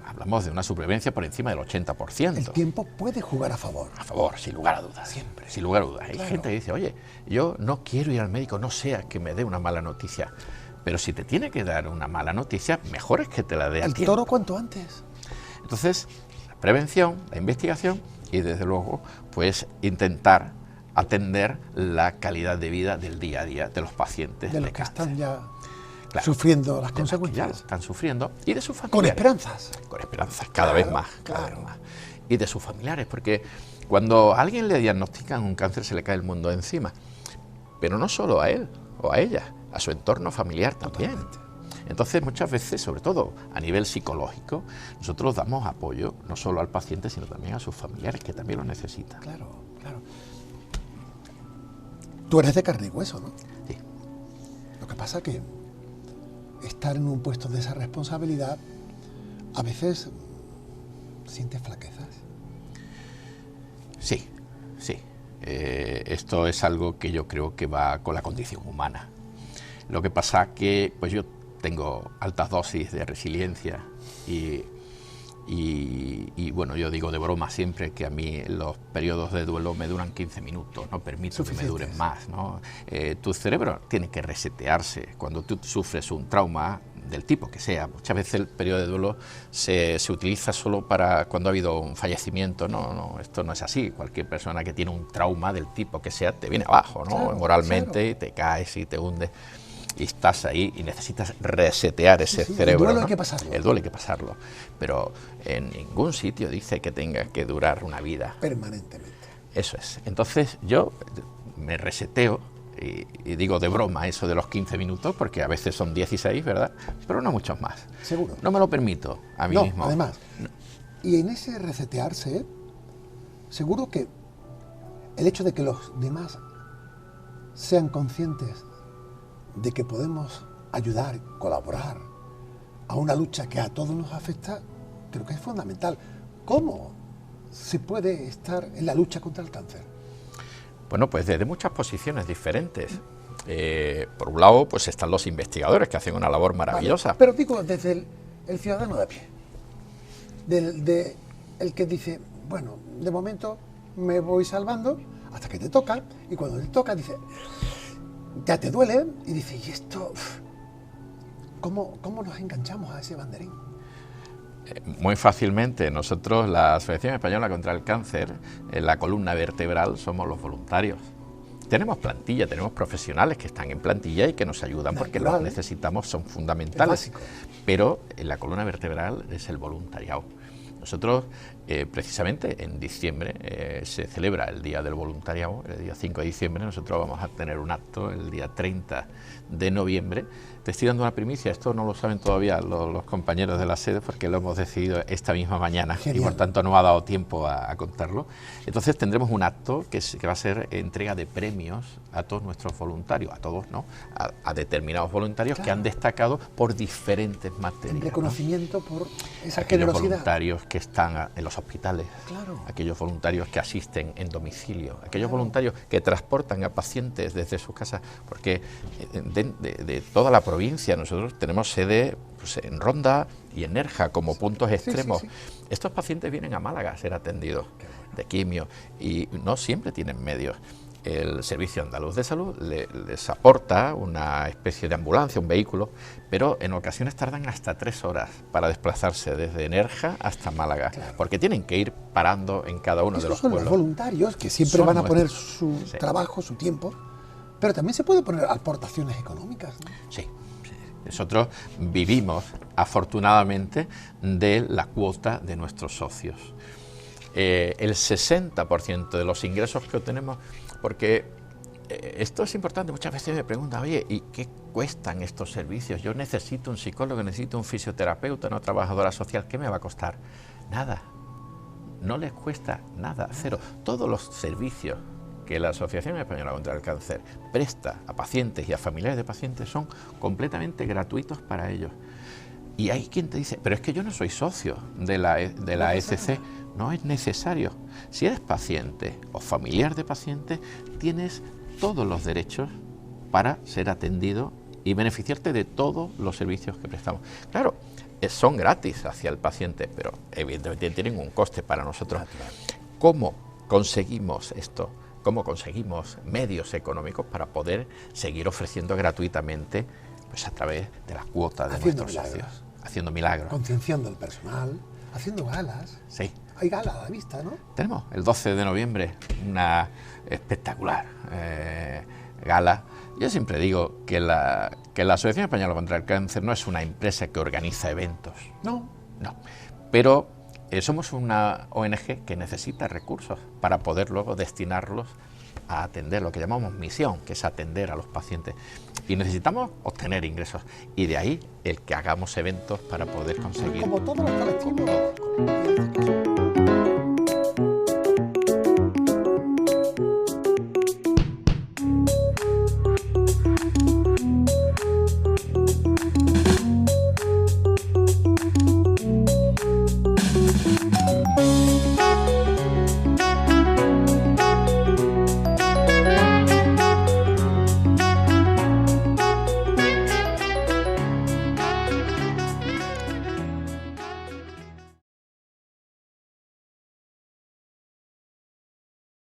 hablamos de una supervivencia por encima del 80%.
El tiempo puede jugar a favor.
A favor, sin lugar a dudas.
Siempre.
Sin lugar a dudas. Hay
Claro.
gente que dice, oye, yo no quiero ir al médico, no sea que me dé una mala noticia. Pero si te tiene que dar una mala noticia, mejor es que te la dé a
El
tiempo.
toro cuanto antes.
Entonces, la prevención, la investigación y, desde luego, pues intentar atender la calidad de vida del día a día de los pacientes
De los
de
que
cáncer.
están ya
Claro.
sufriendo las
De los que ya
consecuencias.
están sufriendo y de sus
Con
familiares.
esperanzas.
Con esperanzas, cada
Claro,
vez más, cada
claro.
vez más. Y de sus familiares, porque cuando a alguien le diagnostican un cáncer se le cae el mundo encima. Pero no solo a él o a ella, a su entorno familiar también.
Totalmente.
Entonces, muchas veces, sobre todo a nivel psicológico, nosotros damos apoyo no solo al paciente, sino también a sus familiares, que también lo necesitan.
Claro, claro. Tú eres de carne y hueso, ¿no?
Sí.
Lo que pasa que estar en un puesto de esa responsabilidad a veces sientes flaquezas.
Sí, sí. Esto es algo que yo creo que va con la condición humana. Lo que pasa que pues yo tengo altas dosis de resiliencia y bueno, yo digo de broma siempre que a mí los periodos de duelo me duran 15 minutos, no permito que me duren más, ¿no? Tu cerebro tiene que resetearse cuando tú sufres un trauma del tipo que sea. Muchas veces el periodo de duelo se utiliza solo para cuando ha habido un fallecimiento. No, esto no es así. Cualquier persona que tiene un trauma del tipo que sea te viene abajo, ¿no?
Claro,
moralmente,
claro.
te caes y te hundes. Y estás ahí y necesitas resetear ese
Sí,
cerebro.
el duelo
¿no?
hay que pasarlo.
El duelo hay que pasarlo. Pero en ningún sitio dice que tenga que durar una vida.
Permanentemente.
Eso es. Entonces yo me reseteo y digo de broma eso de los 15 minutos, porque a veces son 16, ¿verdad? Pero no muchos más.
Seguro.
No me lo permito a mí
No,
mismo.
además.
No.
Y en ese resetearse, seguro que el hecho de que los demás sean conscientes de que podemos ayudar, colaborar a una lucha que a todos nos afecta, creo que es fundamental. ¿Cómo se puede estar en la lucha contra el cáncer?
Bueno, pues desde muchas posiciones diferentes. Por un lado, pues están los investigadores que hacen una labor maravillosa.
Vale, pero digo, desde el ciudadano de a pie, el que dice, bueno, de momento me voy salvando hasta que te toca, y cuando te toca dice, ya te duele, y dice, ¿y esto? ¿Cómo nos enganchamos a ese banderín?
Muy fácilmente. Nosotros, la Asociación Española contra el Cáncer, en la columna vertebral somos los voluntarios. Tenemos plantilla, tenemos profesionales que están en plantilla y que nos ayudan porque los necesitamos, son fundamentales. Pero en la columna vertebral es el voluntariado. Nosotros, precisamente en diciembre, se celebra el Día del Voluntariado, el día 5 de diciembre. Nosotros vamos a tener un acto el día 30 de noviembre. Te estoy dando una primicia, esto no lo saben todavía los compañeros de la sede porque lo hemos decidido esta misma mañana. Genial. Y por tanto no ha dado tiempo a contarlo. Entonces tendremos un acto que va a ser entrega de premios a todos nuestros voluntarios, a todos, ¿no? A determinados voluntarios, claro, que han destacado por diferentes materias.
Un reconocimiento, ¿no?, por esa
aquellos
generosidad.
Voluntarios que están en los hospitales,
Claro.
aquellos voluntarios que asisten en domicilio, aquellos voluntarios que transportan a pacientes desde sus casas, porque de toda la provincia nosotros tenemos sede pues, en Ronda y en Nerja como puntos extremos.
sí.
Estos pacientes vienen a Málaga a ser atendidos de quimio y no siempre tienen medios. El Servicio Andaluz de Salud les aporta una especie de ambulancia, un vehículo, pero en ocasiones tardan hasta 3 horas para desplazarse desde Nerja hasta Málaga, porque tienen que ir parando en cada uno de los
Son los
pueblos.
voluntarios que siempre
Son
van a poner
nuestros.
su
Sí.
trabajo, su tiempo, pero también se puede poner aportaciones económicas, ¿no?
Sí, sí. Nosotros vivimos, afortunadamente, de la cuota de nuestros socios. El 60% de los ingresos que obtenemos, porque esto es importante, muchas veces me preguntan, oye, ¿y qué cuestan estos servicios? Yo necesito un psicólogo, necesito un fisioterapeuta, una trabajadora social, ¿qué me va a costar? Nada, no les cuesta nada, cero. Todos los servicios que la Asociación Española contra el Cáncer presta a pacientes y a familiares de pacientes son completamente gratuitos para ellos. Y hay quien te dice, pero es que yo no soy socio de la ECC. No es necesario. Si eres paciente o familiar de paciente, tienes todos los derechos para ser atendido y beneficiarte de todos los servicios que prestamos. Claro, son gratis hacia el paciente, pero evidentemente tienen un coste para nosotros. ¿Cómo conseguimos esto? ¿Cómo conseguimos medios económicos para poder seguir ofreciendo gratuitamente, pues a través de las cuotas de
Haciendo
nuestros
milagros.
socios? Haciendo milagros.
Concienciando al personal, haciendo galas.
Sí.
Hay gala a la vista, ¿no?
Tenemos el 12 de noviembre una espectacular gala. Yo siempre digo que la Asociación Española contra el Cáncer no es una empresa que organiza eventos.
No.
No. Pero somos una ONG que necesita recursos para poder luego destinarlos a atender lo que llamamos misión, que es atender a los pacientes. Y necesitamos obtener ingresos. Y de ahí el que hagamos eventos para poder conseguir.
Como todos los colectivos.